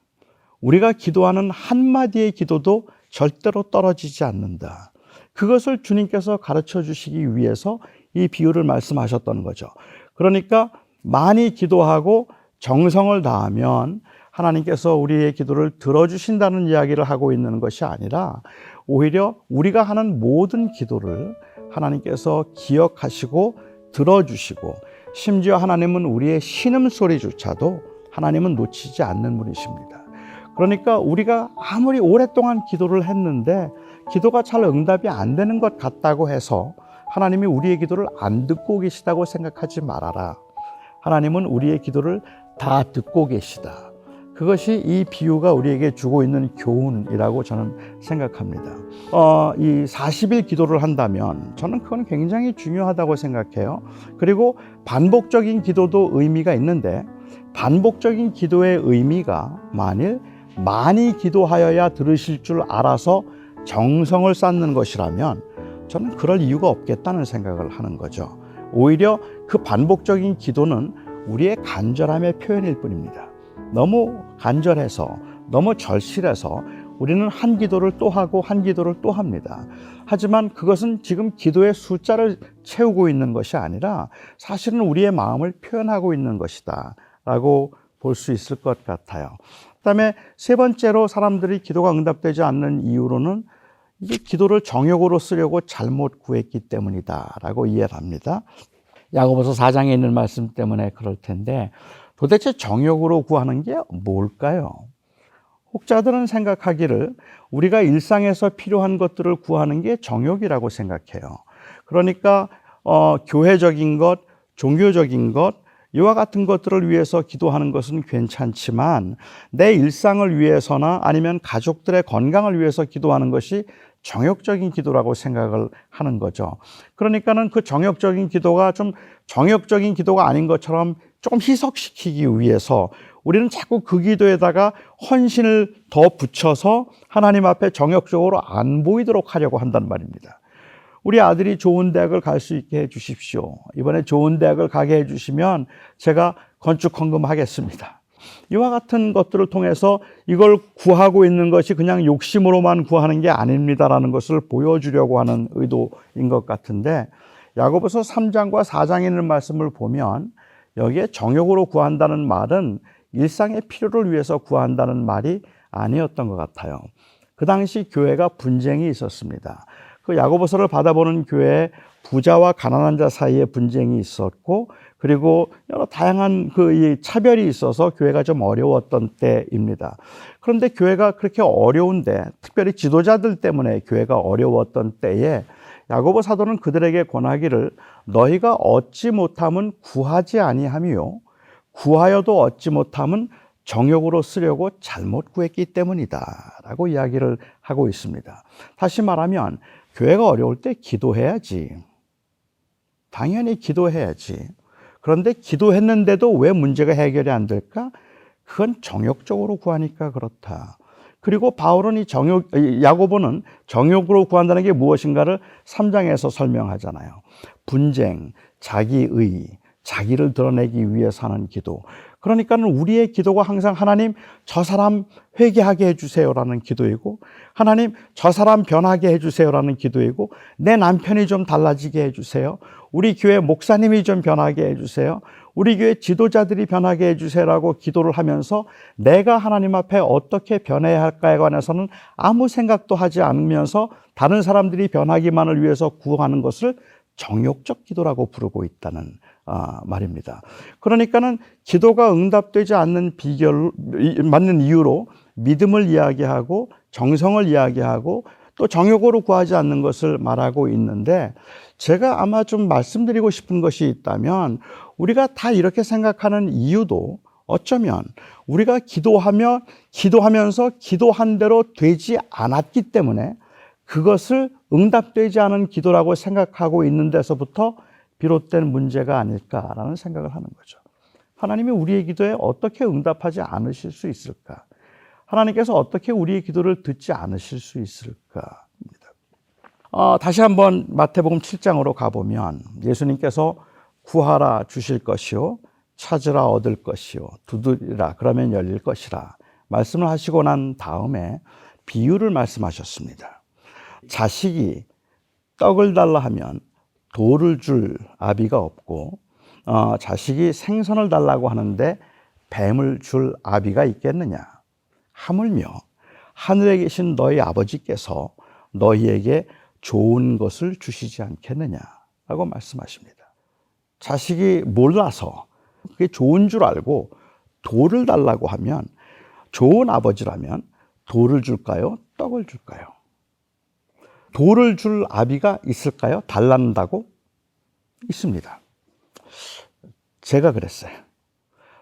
우리가 기도하는 한마디의 기도도 절대로 떨어지지 않는다. 그것을 주님께서 가르쳐 주시기 위해서 이 비유를 말씀하셨던 거죠. 그러니까 많이 기도하고 정성을 다하면 하나님께서 우리의 기도를 들어주신다는 이야기를 하고 있는 것이 아니라 오히려 우리가 하는 모든 기도를 하나님께서 기억하시고 들어주시고 심지어 하나님은 우리의 신음소리조차도 하나님은 놓치지 않는 분이십니다. 그러니까 우리가 아무리 오랫동안 기도를 했는데 기도가 잘 응답이 안 되는 것 같다고 해서 하나님이 우리의 기도를 안 듣고 계시다고 생각하지 말아라. 하나님은 우리의 기도를 다 듣고 계시다. 그것이 이 비유가 우리에게 주고 있는 교훈이라고 저는 생각합니다. 이 40일 기도를 한다면 저는 그건 굉장히 중요하다고 생각해요. 그리고 반복적인 기도도 의미가 있는데 반복적인 기도의 의미가 만일 많이 기도하여야 들으실 줄 알아서 정성을 쌓는 것이라면 저는 그럴 이유가 없겠다는 생각을 하는 거죠. 오히려 그 반복적인 기도는 우리의 간절함의 표현일 뿐입니다. 너무 간절해서 너무 절실해서 우리는 한 기도를 또 하고 한 기도를 또 합니다. 하지만 그것은 지금 기도의 숫자를 채우고 있는 것이 아니라 사실은 우리의 마음을 표현하고 있는 것이다 라고 볼 수 있을 것 같아요. 그다음에 세 번째로 사람들이 기도가 응답되지 않는 이유로는 이게 기도를 정욕으로 쓰려고 잘못 구했기 때문이다라고 이해를 합니다. 야고보서 4장에 있는 말씀 때문에 그럴 텐데 도대체 정욕으로 구하는 게 뭘까요? 혹자들은 생각하기를 우리가 일상에서 필요한 것들을 구하는 게 정욕이라고 생각해요. 그러니까 교회적인 것, 종교적인 것, 이와 같은 것들을 위해서 기도하는 것은 괜찮지만 내 일상을 위해서나 아니면 가족들의 건강을 위해서 기도하는 것이 정욕적인 기도라고 생각을 하는 거죠. 그러니까는 그 정욕적인 기도가 좀 정욕적인 기도가 아닌 것처럼 조금 희석시키기 위해서 우리는 자꾸 그 기도에다가 헌신을 더 붙여서 하나님 앞에 정욕적으로 안 보이도록 하려고 한단 말입니다. 우리 아들이 좋은 대학을 갈 수 있게 해 주십시오. 이번에 좋은 대학을 가게 해 주시면 제가 건축 헌금하겠습니다. 이와 같은 것들을 통해서 이걸 구하고 있는 것이 그냥 욕심으로만 구하는 게 아닙니다라는 것을 보여주려고 하는 의도인 것 같은데 야고보서 3장과 4장에 있는 말씀을 보면 여기에 정욕으로 구한다는 말은 일상의 필요를 위해서 구한다는 말이 아니었던 것 같아요. 그 당시 교회가 분쟁이 있었습니다. 그 야고보서를 받아보는 교회에 부자와 가난한 자 사이에 분쟁이 있었고, 그리고 여러 다양한 이 차별이 있어서 교회가 좀 어려웠던 때입니다. 그런데 교회가 그렇게 어려운데, 특별히 지도자들 때문에 교회가 어려웠던 때에 야고보 사도는 그들에게 권하기를 너희가 얻지 못함은 구하지 아니하며 구하여도 얻지 못함은 정욕으로 쓰려고 잘못 구했기 때문이다 라고 이야기를 하고 있습니다. 다시 말하면 교회가 어려울 때 기도해야지. 당연히 기도해야지. 그런데 기도했는데도 왜 문제가 해결이 안 될까? 그건 정욕적으로 구하니까 그렇다. 그리고 바울은 야고보는 정욕으로 구한다는 게 무엇인가를 3장에서 설명하잖아요. 분쟁, 자기의, 자기를 드러내기 위해서 하는 기도. 그러니까는 우리의 기도가 항상 하나님 저 사람 회개하게 해주세요라는 기도이고, 하나님 저 사람 변하게 해주세요라는 기도이고, 내 남편이 좀 달라지게 해주세요. 우리 교회 목사님이 좀 변하게 해주세요. 우리 교회 지도자들이 변하게 해주세요라고 기도를 하면서 내가 하나님 앞에 어떻게 변해야 할까에 관해서는 아무 생각도 하지 않으면서 다른 사람들이 변하기만을 위해서 구하는 것을 정욕적 기도라고 부르고 있다는 말입니다. 그러니까는 기도가 응답되지 않는 맞는 이유로 믿음을 이야기하고 정성을 이야기하고 또 정욕으로 구하지 않는 것을 말하고 있는데, 제가 아마 좀 말씀드리고 싶은 것이 있다면, 우리가 다 이렇게 생각하는 이유도 어쩌면 우리가 기도하면서 기도한 대로 되지 않았기 때문에 그것을 응답되지 않은 기도라고 생각하고 있는 데서부터 비롯된 문제가 아닐까라는 생각을 하는 거죠. 하나님이 우리의 기도에 어떻게 응답하지 않으실 수 있을까? 하나님께서 어떻게 우리의 기도를 듣지 않으실 수 있을까? 다시 한번 마태복음 7장으로 가보면 예수님께서 구하라 주실 것이요, 찾으라 얻을 것이요, 두드리라 그러면 열릴 것이라 말씀을 하시고 난 다음에 비유를 말씀하셨습니다. 자식이 떡을 달라 하면 돌을 줄 아비가 없고, 자식이 생선을 달라고 하는데 뱀을 줄 아비가 있겠느냐? 하물며 하늘에 계신 너희 아버지께서 너희에게 좋은 것을 주시지 않겠느냐라고 말씀하십니다. 자식이 몰라서 그게 좋은 줄 알고 돌을 달라고 하면, 좋은 아버지라면 돌을 줄까요? 떡을 줄까요? 돌을 줄 아비가 있을까요? 달란다고? 있습니다. 제가 그랬어요.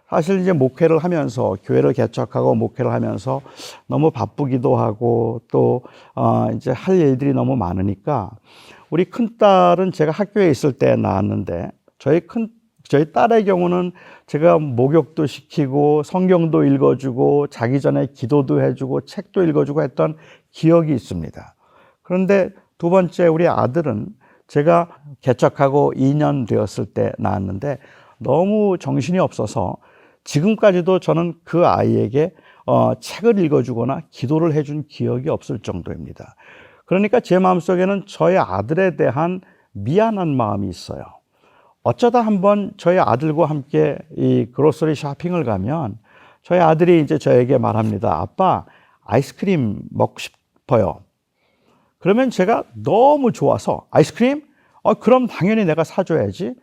사실 이제 목회를 하면서, 교회를 개척하고 목회를 하면서 너무 바쁘기도 하고 또 이제 할 일들이 너무 많으니까, 우리 큰딸은 제가 학교에 있을 때 낳았는데, 저희 딸의 경우는 제가 목욕도 시키고 성경도 읽어주고 자기 전에 기도도 해주고 책도 읽어주고 했던 기억이 있습니다. 그런데 두 번째 우리 아들은 제가 개척하고 2년 되었을 때 낳았는데 너무 정신이 없어서 지금까지도 저는 그 아이에게 책을 읽어주거나 기도를 해준 기억이 없을 정도입니다. 그러니까 제 마음속에는 저희 아들에 대한 미안한 마음이 있어요. 어쩌다 한번 저희 아들과 함께 이 그로서리 쇼핑을 가면 저희 아들이 이제 저에게 말합니다. 아빠, 아이스크림 먹고 싶어요. 그러면 제가 너무 좋아서, 아이스크림? 그럼 당연히 내가 사줘야지.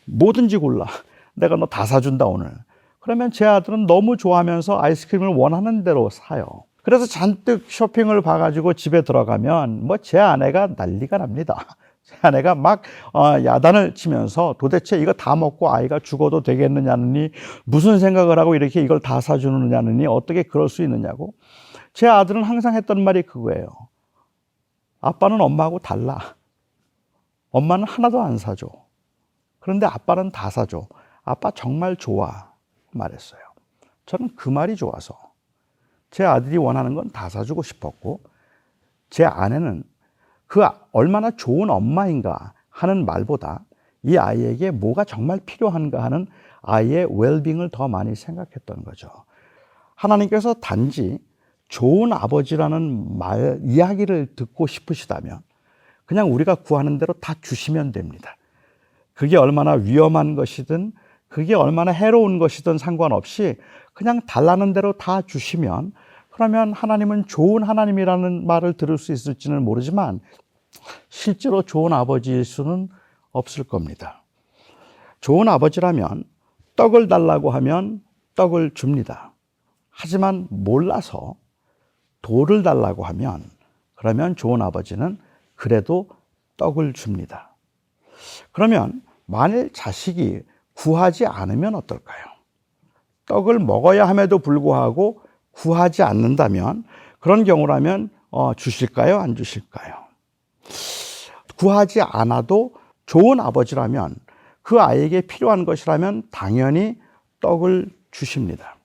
뭐든지 골라. 내가 너 다 사준다 오늘. 그러면 제 아들은 너무 좋아하면서 아이스크림을 원하는 대로 사요. 그래서 잔뜩 쇼핑을 봐가지고 집에 들어가면 제 아내가 난리가 납니다. 제 아내가 막 야단을 치면서 도대체 이거 다 먹고 아이가 죽어도 되겠느냐느니, 무슨 생각을 하고 이렇게 이걸 다 사주느냐느니, 어떻게 그럴 수 있느냐고. 제 아들은 항상 했던 말이 그거예요. 아빠는 엄마하고 달라. 엄마는 하나도 안 사줘. 그런데 아빠는 다 사줘. 아빠 정말 좋아. 말했어요. 저는 그 말이 좋아서 제 아들이 원하는 건 다 사주고 싶었고, 제 아내는 그 얼마나 좋은 엄마인가 하는 말보다 이 아이에게 뭐가 정말 필요한가 하는 아이의 웰빙을 더 많이 생각했던 거죠. 하나님께서 단지 좋은 아버지라는 이야기를 듣고 싶으시다면 그냥 우리가 구하는 대로 다 주시면 됩니다. 그게 얼마나 위험한 것이든 그게 얼마나 해로운 것이든 상관없이 그냥 달라는 대로 다 주시면, 그러면 하나님은 좋은 하나님이라는 말을 들을 수 있을지는 모르지만 실제로 좋은 아버지일 수는 없을 겁니다. 좋은 아버지라면 떡을 달라고 하면 떡을 줍니다. 하지만 몰라서 돌을 달라고 하면 그러면 좋은 아버지는 그래도 떡을 줍니다. 그러면 만일 자식이 구하지 않으면 어떨까요? 떡을 먹어야 함에도 불구하고 구하지 않는다면 그런 경우라면 주실까요? 안 주실까요? 구하지 않아도 좋은 아버지라면 그 아이에게 필요한 것이라면 당연히 떡을 주십니다.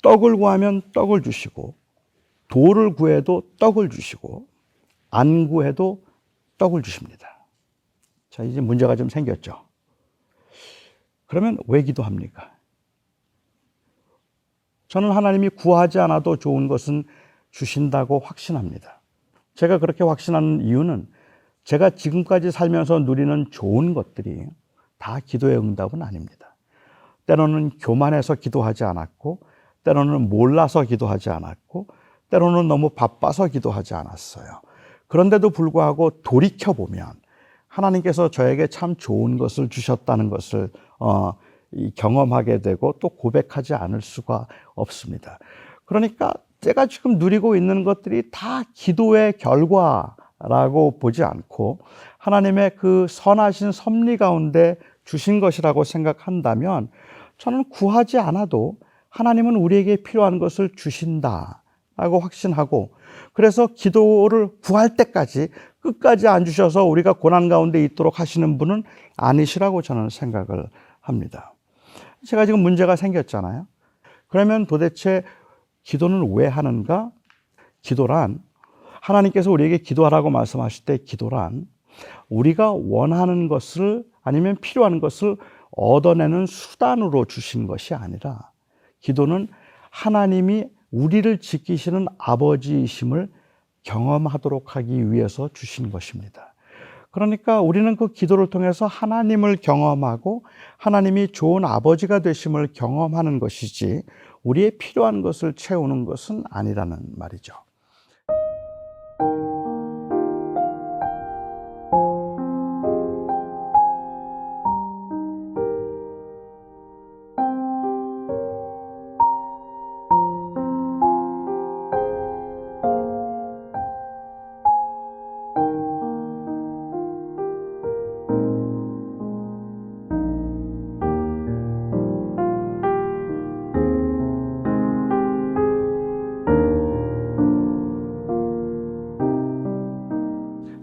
떡을 구하면 떡을 주시고 돌을 구해도 떡을 주시고 안 구해도 떡을 주십니다. 자, 이제 문제가 좀 생겼죠. 그러면 왜 기도합니까? 저는 하나님이 구하지 않아도 좋은 것은 주신다고 확신합니다. 제가 그렇게 확신하는 이유는 제가 지금까지 살면서 누리는 좋은 것들이 다 기도의 응답은 아닙니다. 때로는 교만해서 기도하지 않았고, 때로는 몰라서 기도하지 않았고, 때로는 너무 바빠서 기도하지 않았어요. 그런데도 불구하고 돌이켜보면 하나님께서 저에게 참 좋은 것을 주셨다는 것을 경험하게 되고 또 고백하지 않을 수가 없습니다. 그러니까 제가 지금 누리고 있는 것들이 다 기도의 결과라고 보지 않고 하나님의 그 선하신 섭리 가운데 주신 것이라고 생각한다면 저는 구하지 않아도 하나님은 우리에게 필요한 것을 주신다라고 확신하고, 그래서 기도를 구할 때까지 끝까지 안 주셔서 우리가 고난 가운데 있도록 하시는 분은 아니시라고 저는 생각을 합니다. 제가 지금 문제가 생겼잖아요. 그러면 도대체 기도는 왜 하는가? 기도란, 하나님께서 우리에게 기도하라고 말씀하실 때 기도란 우리가 원하는 것을 아니면 필요한 것을 얻어내는 수단으로 주신 것이 아니라, 기도는 하나님이 우리를 지키시는 아버지이심을 경험하도록 하기 위해서 주신 것입니다. 그러니까 우리는 그 기도를 통해서 하나님을 경험하고 하나님이 좋은 아버지가 되심을 경험하는 것이지 우리의 필요한 것을 채우는 것은 아니라는 말이죠.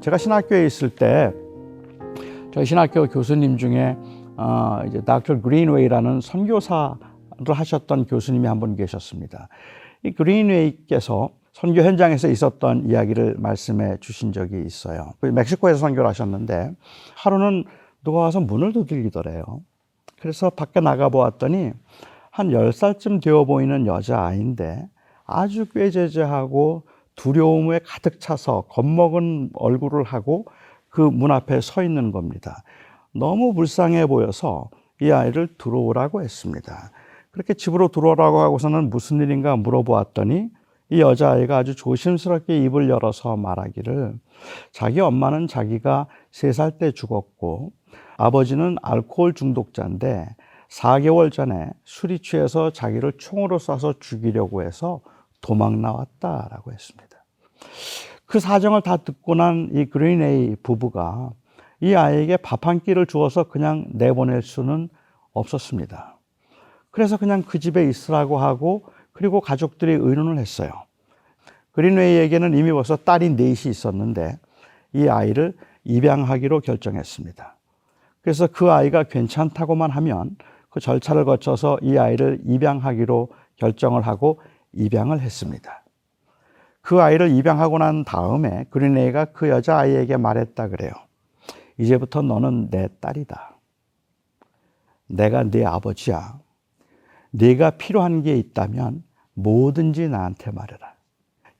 제가 신학교에 있을 때 저희 신학교 교수님 중에 이제 닥터 그린웨이라는 선교사를 하셨던 교수님이 한 분 계셨습니다. 이 그린웨이께서 선교 현장에서 있었던 이야기를 말씀해 주신 적이 있어요. 멕시코에서 선교를 하셨는데 하루는 누가 와서 문을 두들기더래요. 그래서 밖에 나가 보았더니 한 10살쯤 되어 보이는 여자아이인데 아주 꾀죄죄하고 두려움에 가득 차서 겁먹은 얼굴을 하고 그 문 앞에 서 있는 겁니다. 너무 불쌍해 보여서 이 아이를 들어오라고 했습니다. 그렇게 집으로 들어오라고 하고서는 무슨 일인가 물어보았더니 이 여자아이가 아주 조심스럽게 입을 열어서 말하기를 자기 엄마는 자기가 3살 때 죽었고 아버지는 알코올 중독자인데 4개월 전에 술이 취해서 자기를 총으로 쏴서 죽이려고 해서 도망 나왔다라고 했습니다. 그 사정을 다 듣고 난 이 그린웨이 부부가 이 아이에게 밥 한 끼를 주어서 그냥 내보낼 수는 없었습니다. 그래서 그냥 그 집에 있으라고 하고 그리고 가족들이 의논을 했어요. 그린웨이에게는 이미 벌써 딸이 4이 있었는데 이 아이를 입양하기로 결정했습니다. 그래서 그 아이가 괜찮다고만 하면 그 절차를 거쳐서 이 아이를 입양하기로 결정을 하고 입양을 했습니다. 그 아이를 입양하고 난 다음에 그린웨이가 그 여자아이에게 말했다 그래요. 이제부터 너는 내 딸이다. 내가 네 아버지야. 네가 필요한 게 있다면 뭐든지 나한테 말해라.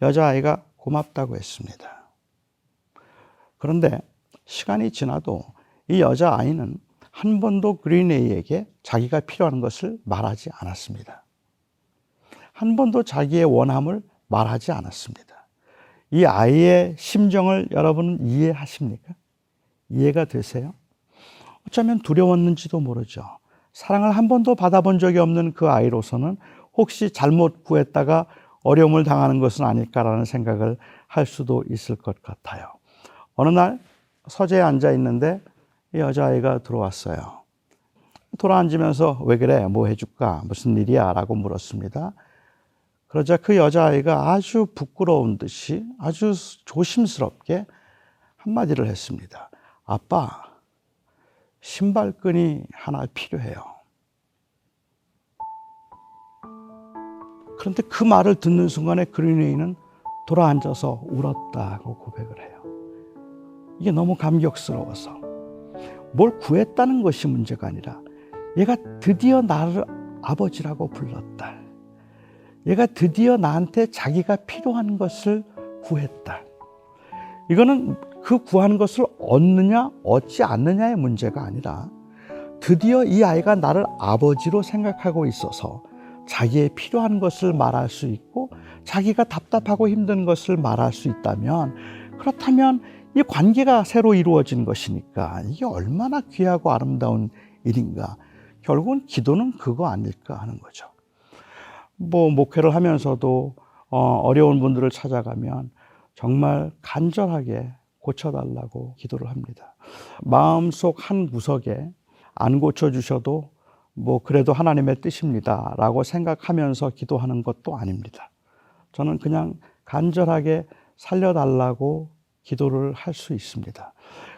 여자아이가 고맙다고 했습니다. 그런데 시간이 지나도 이 여자아이는 한 번도 그린웨이에게 자기가 필요한 것을 말하지 않았습니다. 한 번도 자기의 원함을 말하지 않았습니다. 이 아이의 심정을 여러분은 이해하십니까? 이해가 되세요? 어쩌면 두려웠는지도 모르죠. 사랑을 한 번도 받아본 적이 없는 그 아이로서는 혹시 잘못 구했다가 어려움을 당하는 것은 아닐까라는 생각을 할 수도 있을 것 같아요. 어느 날 서재에 앉아 있는데 이 여자아이가 들어왔어요. 돌아앉으면서 왜 그래? 뭐 해줄까? 무슨 일이야? 라고 물었습니다. 그러자 그 여자아이가 아주 부끄러운 듯이 아주 조심스럽게 한마디를 했습니다. 아빠, 신발끈이 하나 필요해요. 그런데 그 말을 듣는 순간에 그린웨이는 돌아앉아서 울었다고 고백을 해요. 이게 너무 감격스러워서 뭘 구했다는 것이 문제가 아니라 얘가 드디어 나를 아버지라고 불렀다. 얘가 드디어 나한테 자기가 필요한 것을 구했다. 이거는 그 구한 것을 얻느냐 얻지 않느냐의 문제가 아니라 드디어 이 아이가 나를 아버지로 생각하고 있어서 자기의 필요한 것을 말할 수 있고 자기가 답답하고 힘든 것을 말할 수 있다면, 그렇다면 이 관계가 새로 이루어진 것이니까 이게 얼마나 귀하고 아름다운 일인가. 결국은 기도는 그거 아닐까 하는 거죠. 뭐 목회를 하면서도 어려운 분들을 찾아가면 정말 간절하게 고쳐달라고 기도를 합니다. 마음속 한 구석에 안 고쳐주셔도 뭐 그래도 하나님의 뜻입니다 라고 생각하면서 기도하는 것도 아닙니다. 저는 그냥 간절하게 살려달라고 기도를 할 수 있습니다.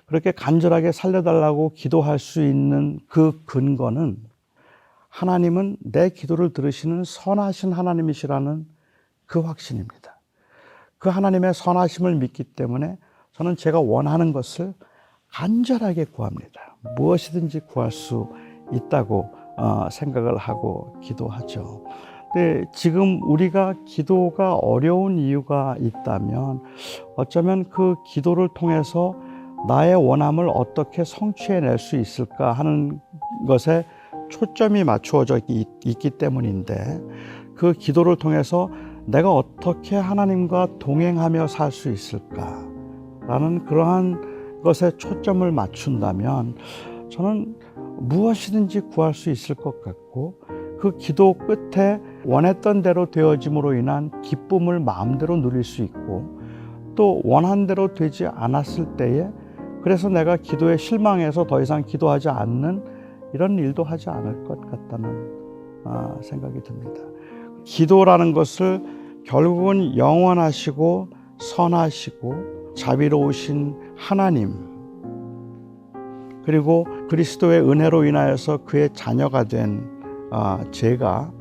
그렇게 간절하게 살려달라고 기도할 수 있는 그 근거는 하나님은 내 기도를 들으시는 선하신 하나님이시라는 그 확신입니다. 그 하나님의 선하심을 믿기 때문에 저는 제가 원하는 것을 간절하게 구합니다. 무엇이든지 구할 수 있다고 생각을 하고 기도하죠. 근데 지금 우리가 기도가 어려운 이유가 있다면 어쩌면 그 기도를 통해서 나의 원함을 어떻게 성취해낼 수 있을까 하는 것에 초점이 맞추어져 있기 때문인데, 그 기도를 통해서 내가 어떻게 하나님과 동행하며 살 수 있을까라는 그러한 것에 초점을 맞춘다면 저는 무엇이든지 구할 수 있을 것 같고, 그 기도 끝에 원했던 대로 되어짐으로 인한 기쁨을 마음대로 누릴 수 있고, 또 원한 대로 되지 않았을 때에 그래서 내가 기도에 실망해서 더 이상 기도하지 않는 이런 일도 하지 않을 것 같다는 생각이 듭니다. 기도라는 것을 결국은 영원하시고 선하시고 자비로우신 하나님, 그리고 그리스도의 은혜로 인하여서 그의 자녀가 된 제가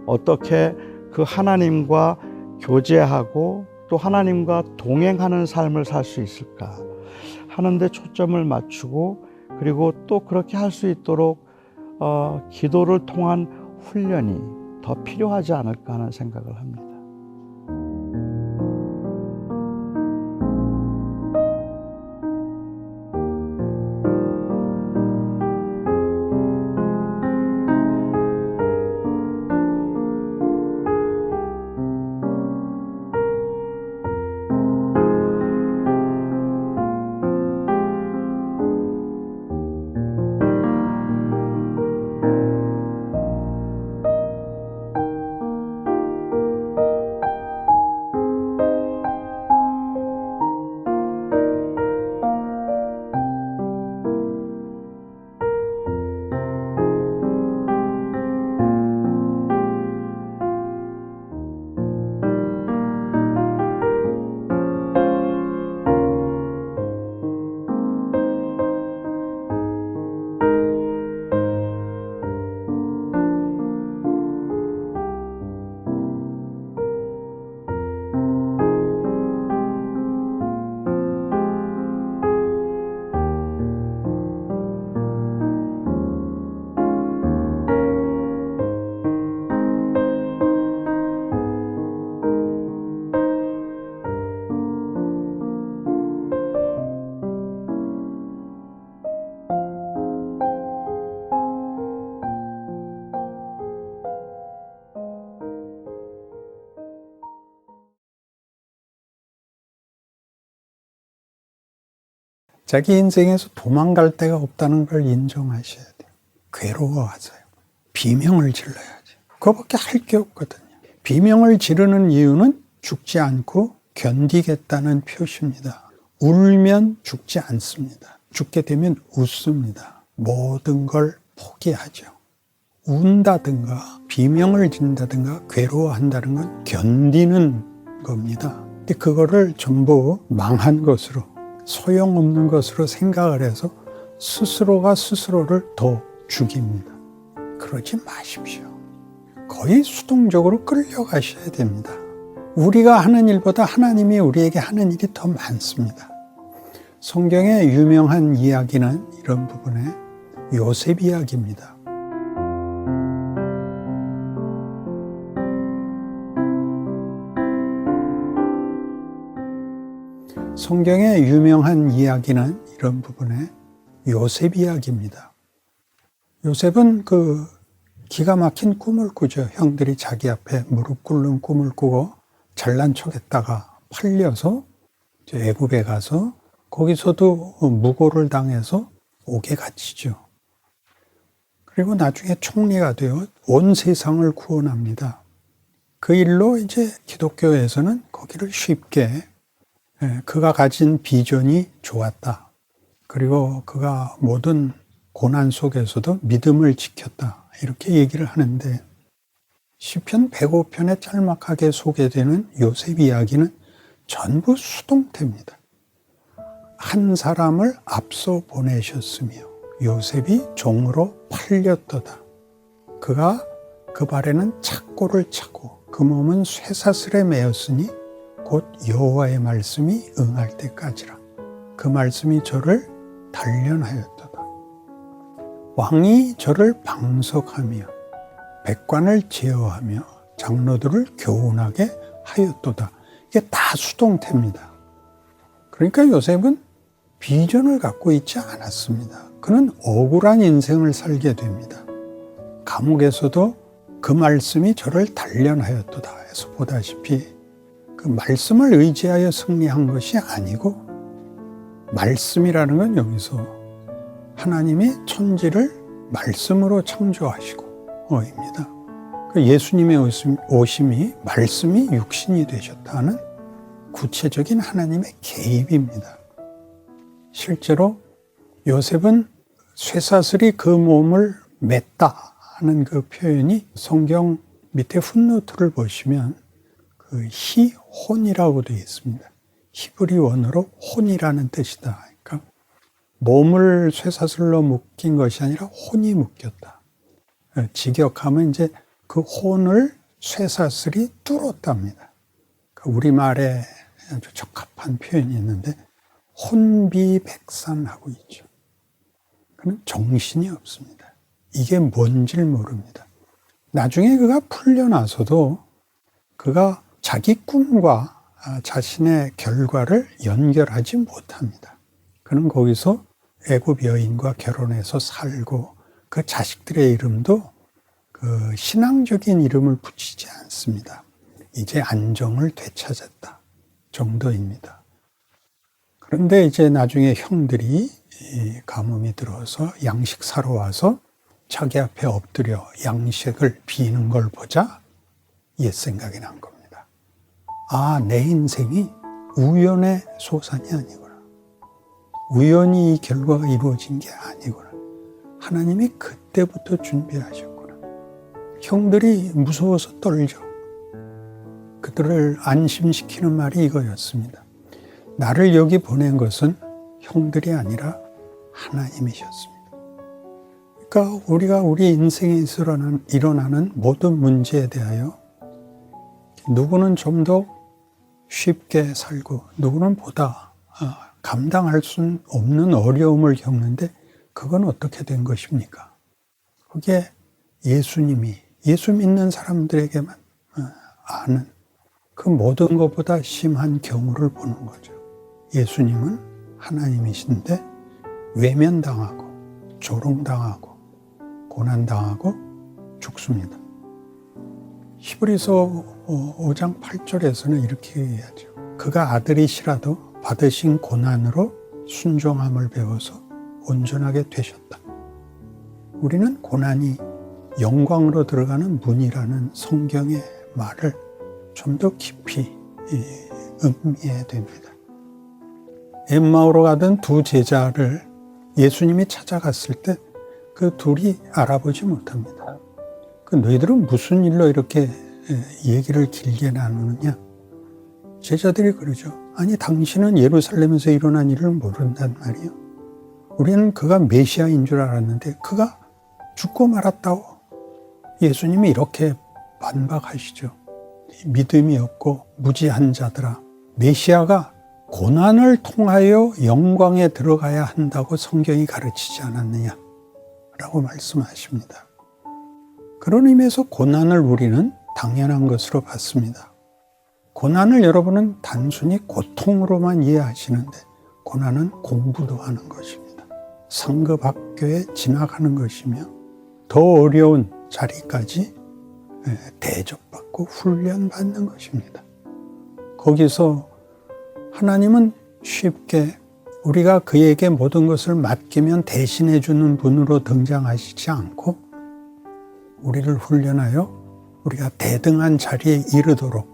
어떻게 그 하나님과 교제하고 또 하나님과 동행하는 삶을 살 수 있을까 하는 데 초점을 맞추고, 그리고 또 그렇게 할 수 있도록 기도를 통한 훈련이 더 필요하지 않을까 하는 생각을 합니다. 자기 인생에서 도망갈 데가 없다는 걸 인정하셔야 돼요. 괴로워하세요. 비명을 질러야지. 그거밖에 할 게 없거든요. 비명을 지르는 이유는 죽지 않고 견디겠다는 표시입니다. 울면 죽지 않습니다. 죽게 되면 웃습니다. 모든 걸 포기하죠. 운다든가 비명을 진다든가 괴로워한다는 건 견디는 겁니다. 근데 그거를 전부 망한 것으로, 소용없는 것으로 생각을 해서 스스로가 스스로를 더 죽입니다. 그러지 마십시오. 거의 수동적으로 끌려가셔야 됩니다. 우리가 하는 일보다 하나님이 우리에게 하는 일이 더 많습니다. 성경의 유명한 이야기는 이런 부분에 요셉 이야기입니다. 성경의 유명한 이야기는 이런 부분에 요셉 이야기입니다. 요셉은 기가 막힌 꿈을 꾸죠. 형들이 자기 앞에 무릎 꿇는 꿈을 꾸고 잘난 척했다가 팔려서 애굽에 가서 거기서도 무고를 당해서 옥에 갇히죠. 그리고 나중에 총리가 되어 온 세상을 구원합니다. 그 일로 이제 기독교에서는 거기를 쉽게 그가 가진 비전이 좋았다. 그리고 그가 모든 고난 속에서도 믿음을 지켰다. 이렇게 얘기를 하는데 시편 105편에 짤막하게 소개되는 요셉 이야기는 전부 수동태입니다. 한 사람을 앞서 보내셨으며 요셉이 종으로 팔렸도다. 그가 그 발에는 착고를 차고 그 몸은 쇠사슬에 매였으니 곧 여호와의 말씀이 응할 때까지라. 그 말씀이 저를 단련하였도다. 왕이 저를 방석하며 백관을 제어하며 장로들을 교훈하게 하였도다. 이게 다 수동태입니다. 그러니까 요셉은 비전을 갖고 있지 않았습니다. 그는 억울한 인생을 살게 됩니다. 감옥에서도 그 말씀이 저를 단련하였도다 해서 보다시피 그 말씀을 의지하여 승리한 것이 아니고 말씀이라는 건 여기서 하나님이 천지를 말씀으로 창조하시고 입니다. 예수님의 오심이 말씀이 육신이 되셨다는 구체적인 하나님의 개입입니다. 실제로 요셉은 쇠사슬이 그 몸을 맸다 하는 그 표현이 성경 밑에 풋노트를 보시면 그 희혼이라고 되어 있습니다. 히브리 원어로 혼이라는 뜻이다. 그러니까 몸을 쇠사슬로 묶인 것이 아니라 혼이 묶였다. 직역하면 이제 그 혼을 쇠사슬이 뚫었답니다. 우리말에 아주 적합한 표현이 있는데 혼비백산하고 있죠. 그는 정신이 없습니다. 이게 뭔지를 모릅니다. 나중에 그가 풀려나서도 그가 자기 꿈과 자신의 결과를 연결하지 못합니다. 그는 거기서 애굽 여인과 결혼해서 살고 그 자식들의 이름도 그 신앙적인 이름을 붙이지 않습니다. 이제 안정을 되찾았다 정도입니다. 그런데 이제 나중에 형들이 가뭄이 들어서 양식 사러 와서 자기 앞에 엎드려 양식을 비는 걸 보자 옛 생각이 난 겁니다. 아, 내 인생이 우연의 소산이 아니구나. 우연히 이 결과가 이루어진 게 아니구나. 하나님이 그때부터 준비하셨구나. 형들이 무서워서 떨죠. 그들을 안심시키는 말이 이거였습니다. 나를 여기 보낸 것은 형들이 아니라 하나님이셨습니다. 그러니까 우리가 우리 인생에 일어나는 모든 문제에 대하여 누구는 좀 더 쉽게 살고 누구는 보다 감당할 수 없는 어려움을 겪는데 그건 어떻게 된 것입니까? 그게 예수님이 예수 믿는 사람들에게만 아는 그 모든 것보다 심한 경우를 보는 거죠. 예수님은 하나님이신데 외면당하고 조롱당하고 고난당하고 죽습니다. 히브리서 5장 8절에서는 이렇게 얘기하죠. 그가 아들이시라도 받으신 고난으로 순종함을 배워서 온전하게 되셨다. 우리는 고난이 영광으로 들어가는 문이라는 성경의 말을 좀 더 깊이 음미해야 됩니다. 엠마오로 가던 두 제자를 예수님이 찾아갔을 때 그 둘이 알아보지 못합니다. 너희들은 무슨 일로 이렇게 얘기를 길게 나누느냐? 제자들이 그러죠. 아니, 당신은 예루살렘에서 일어난 일을 모른단 말이요. 우리는 그가 메시아인 줄 알았는데 그가 죽고 말았다고. 예수님이 이렇게 반박하시죠. 믿음이 없고 무지한 자들아, 메시아가 고난을 통하여 영광에 들어가야 한다고 성경이 가르치지 않았느냐? 라고 말씀하십니다. 그런 의미에서 고난을 우리는 당연한 것으로 봤습니다. 고난을 여러분은 단순히 고통으로만 이해하시는데 고난은 공부도 하는 것입니다. 상급 학교에 진학하는 것이며 더 어려운 자리까지 대접받고 훈련받는 것입니다. 거기서 하나님은 쉽게 우리가 그에게 모든 것을 맡기면 대신해 주는 분으로 등장하시지 않고 우리를 훈련하여 우리가 대등한 자리에 이르도록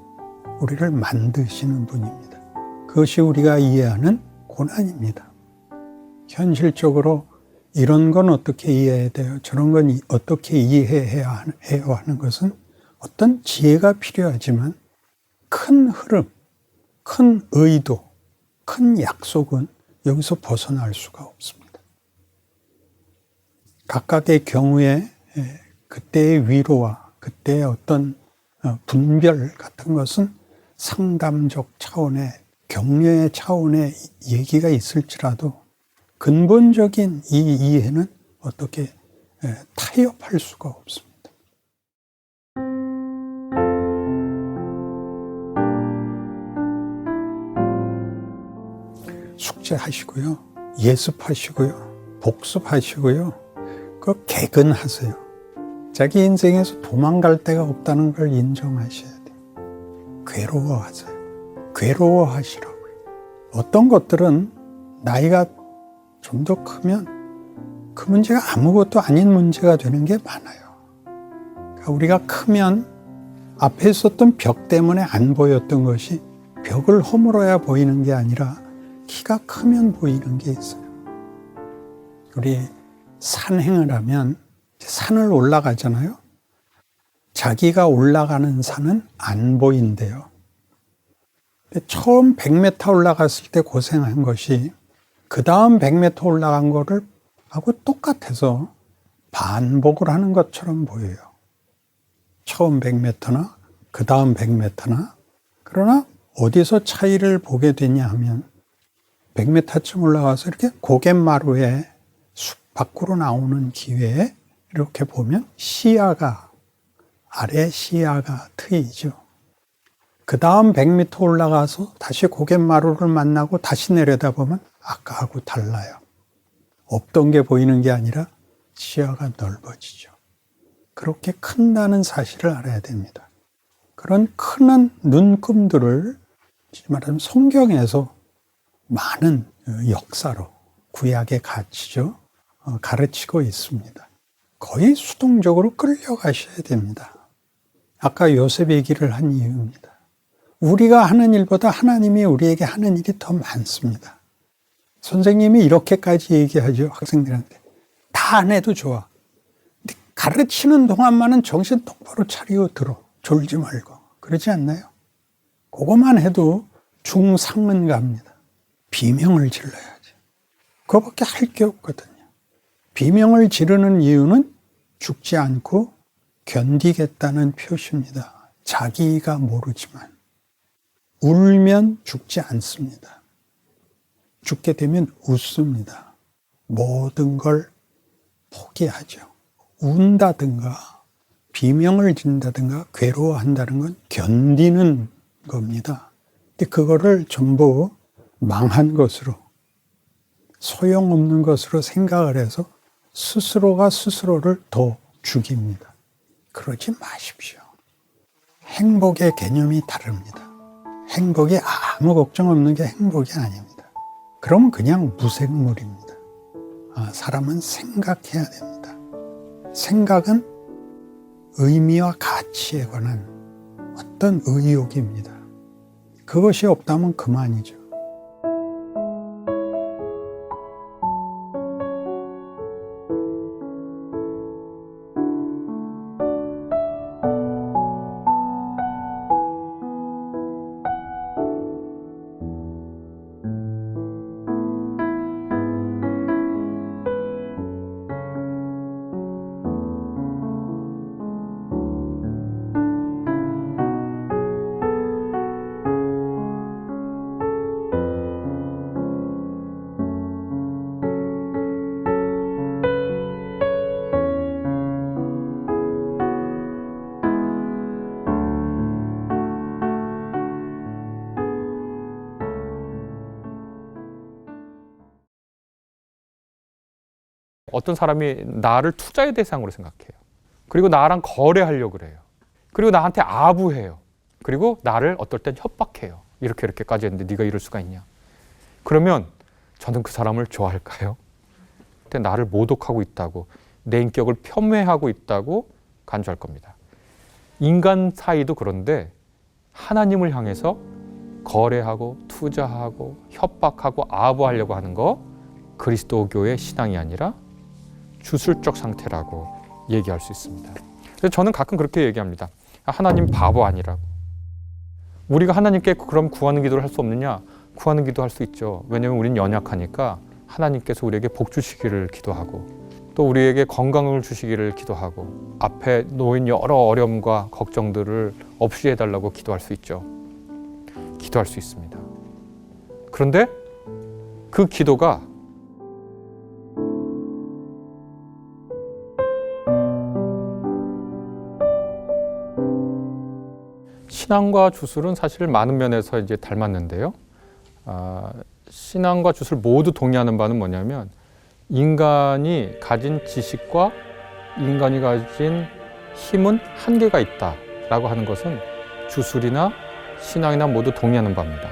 우리를 만드시는 분입니다. 그것이 우리가 이해하는 고난입니다. 현실적으로 이런 건 어떻게 이해해야 돼요? 저런 건 어떻게 이해해야 해요? 하는 것은 어떤 지혜가 필요하지만 큰 흐름, 큰 의도, 큰 약속은 여기서 벗어날 수가 없습니다. 각각의 경우에 그때의 위로와 그때의 어떤 분별 같은 것은 상담적 차원의 격려의 차원의 얘기가 있을지라도 근본적인 이 이해는 어떻게 타협할 수가 없습니다. 숙제하시고요, 예습하시고요, 복습하시고요, 그 개근하세요. 자기 인생에서 도망갈 데가 없다는 걸 인정하셔야 돼요. 괴로워하세요. 괴로워하시라고요. 어떤 것들은 나이가 좀 더 크면 그 문제가 아무것도 아닌 문제가 되는 게 많아요. 그러니까 우리가 크면 앞에 있었던 벽 때문에 안 보였던 것이 벽을 허물어야 보이는 게 아니라 키가 크면 보이는 게 있어요. 우리 산행을 하면 산을 올라가잖아요. 자기가 올라가는 산은 안 보인대요. 근데 처음 100m 올라갔을 때 고생한 것이 그 다음 100m 올라간 거를 하고 똑같아서 반복을 하는 것처럼 보여요. 처음 100m나 그 다음 100m나. 그러나 어디서 차이를 보게 되냐 하면 100m쯤 올라가서 이렇게 고갯마루에 숲 밖으로 나오는 기회에 이렇게 보면 아래 시야가 트이죠. 그 다음 100m 올라가서 다시 고갯마루를 만나고 다시 내려다보면 아까하고 달라요. 없던 게 보이는 게 아니라 시야가 넓어지죠. 그렇게 큰다는 사실을 알아야 됩니다. 그런 큰 눈금들을 말하면 성경에서 많은 역사로 구약의 가치죠. 가르치고 있습니다. 거의 수동적으로 끌려가셔야 됩니다. 아까 요셉 얘기를 한 이유입니다. 우리가 하는 일보다 하나님이 우리에게 하는 일이 더 많습니다. 선생님이 이렇게까지 얘기하죠. 학생들한테. 다 안 해도 좋아. 근데 가르치는 동안만은 정신 똑바로 차리고 들어. 졸지 말고. 그러지 않나요? 그것만 해도 중상은 갑니다. 비명을 질러야지. 그거밖에 할 게 없거든요. 비명을 지르는 이유는 죽지 않고 견디겠다는 표시입니다. 자기가 모르지만 울면 죽지 않습니다. 죽게 되면 웃습니다. 모든 걸 포기하죠. 운다든가 비명을 진다든가 괴로워한다는 건 견디는 겁니다. 근데 그거를 전부 망한 것으로 소용없는 것으로 생각을 해서 스스로가 스스로를 더 죽입니다. 그러지 마십시오. 행복의 개념이 다릅니다. 행복이 아무 걱정 없는 게 행복이 아닙니다. 그러면 그냥 무생물입니다. 사람은 생각해야 됩니다. 생각은 의미와 가치에 관한 어떤 의욕입니다. 그것이 없다면 그만이죠. 어떤 사람이 나를 투자의 대상으로 생각해요. 그리고 나랑 거래하려고 그래요. 그리고 나한테 아부해요. 그리고 나를 어떨 땐 협박해요. 이렇게까지 했는데 네가 이럴 수가 있냐. 그러면 저는 그 사람을 좋아할까요? 근데 나를 모독하고 있다고, 내 인격을 폄훼하고 있다고 간주할 겁니다. 인간 사이도 그런데 하나님을 향해서 거래하고 투자하고 협박하고 아부하려고 하는 거 그리스도교의 신앙이 아니라 주술적 상태라고 얘기할 수 있습니다. 그래서 저는 가끔 그렇게 얘기합니다. 하나님 바보 아니라고. 우리가 하나님께 그럼 구하는 기도를 할 수 없느냐? 구하는 기도 할 수 있죠. 왜냐하면 우리는 연약하니까 하나님께서 우리에게 복 주시기를 기도하고 또 우리에게 건강을 주시기를 기도하고 앞에 놓인 여러 어려움과 걱정들을 없이 해달라고 기도할 수 있죠. 기도할 수 있습니다. 그런데 그 기도가 신앙과 주술은 사실 많은 면에서 이제 닮았는데요. 신앙과 주술 모두 동의하는 바는 뭐냐면 인간이 가진 지식과 인간이 가진 힘은 한계가 있다라고 하는 것은 주술이나 신앙이나 모두 동의하는 바입니다.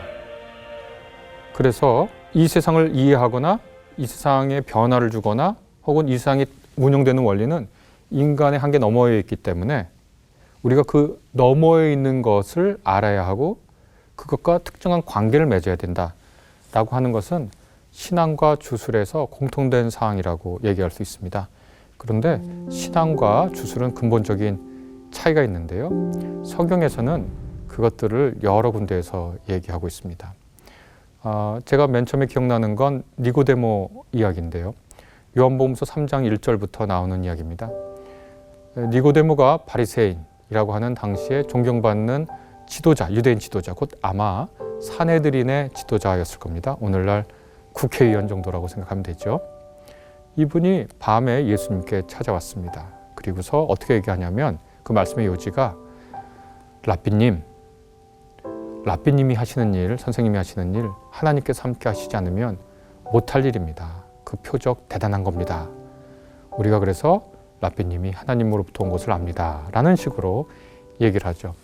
그래서 이 세상을 이해하거나 이 세상에 변화를 주거나 혹은 이 세상이 운영되는 원리는 인간의 한계 너머에 있기 때문에 우리가 그 너머에 있는 것을 알아야 하고 그것과 특정한 관계를 맺어야 된다라고 하는 것은 신앙과 주술에서 공통된 사항이라고 얘기할 수 있습니다. 그런데 신앙과 주술은 근본적인 차이가 있는데요. 성경에서는 그것들을 여러 군데에서 얘기하고 있습니다. 제가 맨 처음에 기억나는 건 니고데모 이야기인데요. 요한복음서 3장 1절부터 나오는 이야기입니다. 니고데모가 바리새인이라고 하는 당시에 존경받는 지도자, 유대인 지도자, 곧 아마 산헤드린의 지도자였을 겁니다. 오늘날 국회의원 정도라고 생각하면 되죠. 이분이 밤에 예수님께 찾아왔습니다. 그리고서 어떻게 얘기하냐면 그 말씀의 요지가 라삐님이 하시는 일, 선생님이 하시는 일 하나님께서 함께 하시지 않으면 못할 일입니다. 그 표적 대단한 겁니다. 우리가 그래서 라삐님이 하나님으로부터 온 것을 압니다. 라는 식으로 얘기를 하죠.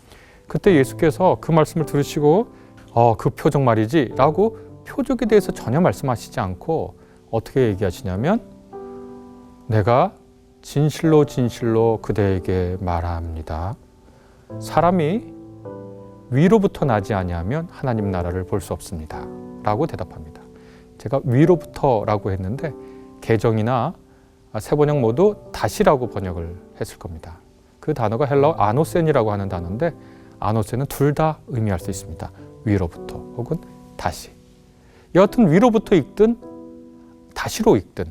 그때 예수께서 그 말씀을 들으시고 그 표적 말이지 라고 표적에 대해서 전혀 말씀하시지 않고 어떻게 얘기하시냐면 내가 진실로 진실로 그대에게 말합니다. 사람이 위로부터 나지 아니하면 하나님 나라를 볼 수 없습니다. 라고 대답합니다. 제가 위로부터라고 했는데 개정이나 세번역 모두 다시라고 번역을 했을 겁니다. 그 단어가 헬라어 아노센이라고 하는 단어인데 아노센은 둘 다 의미할 수 있습니다. 위로부터 혹은 다시. 여하튼 위로부터 읽든 다시로 읽든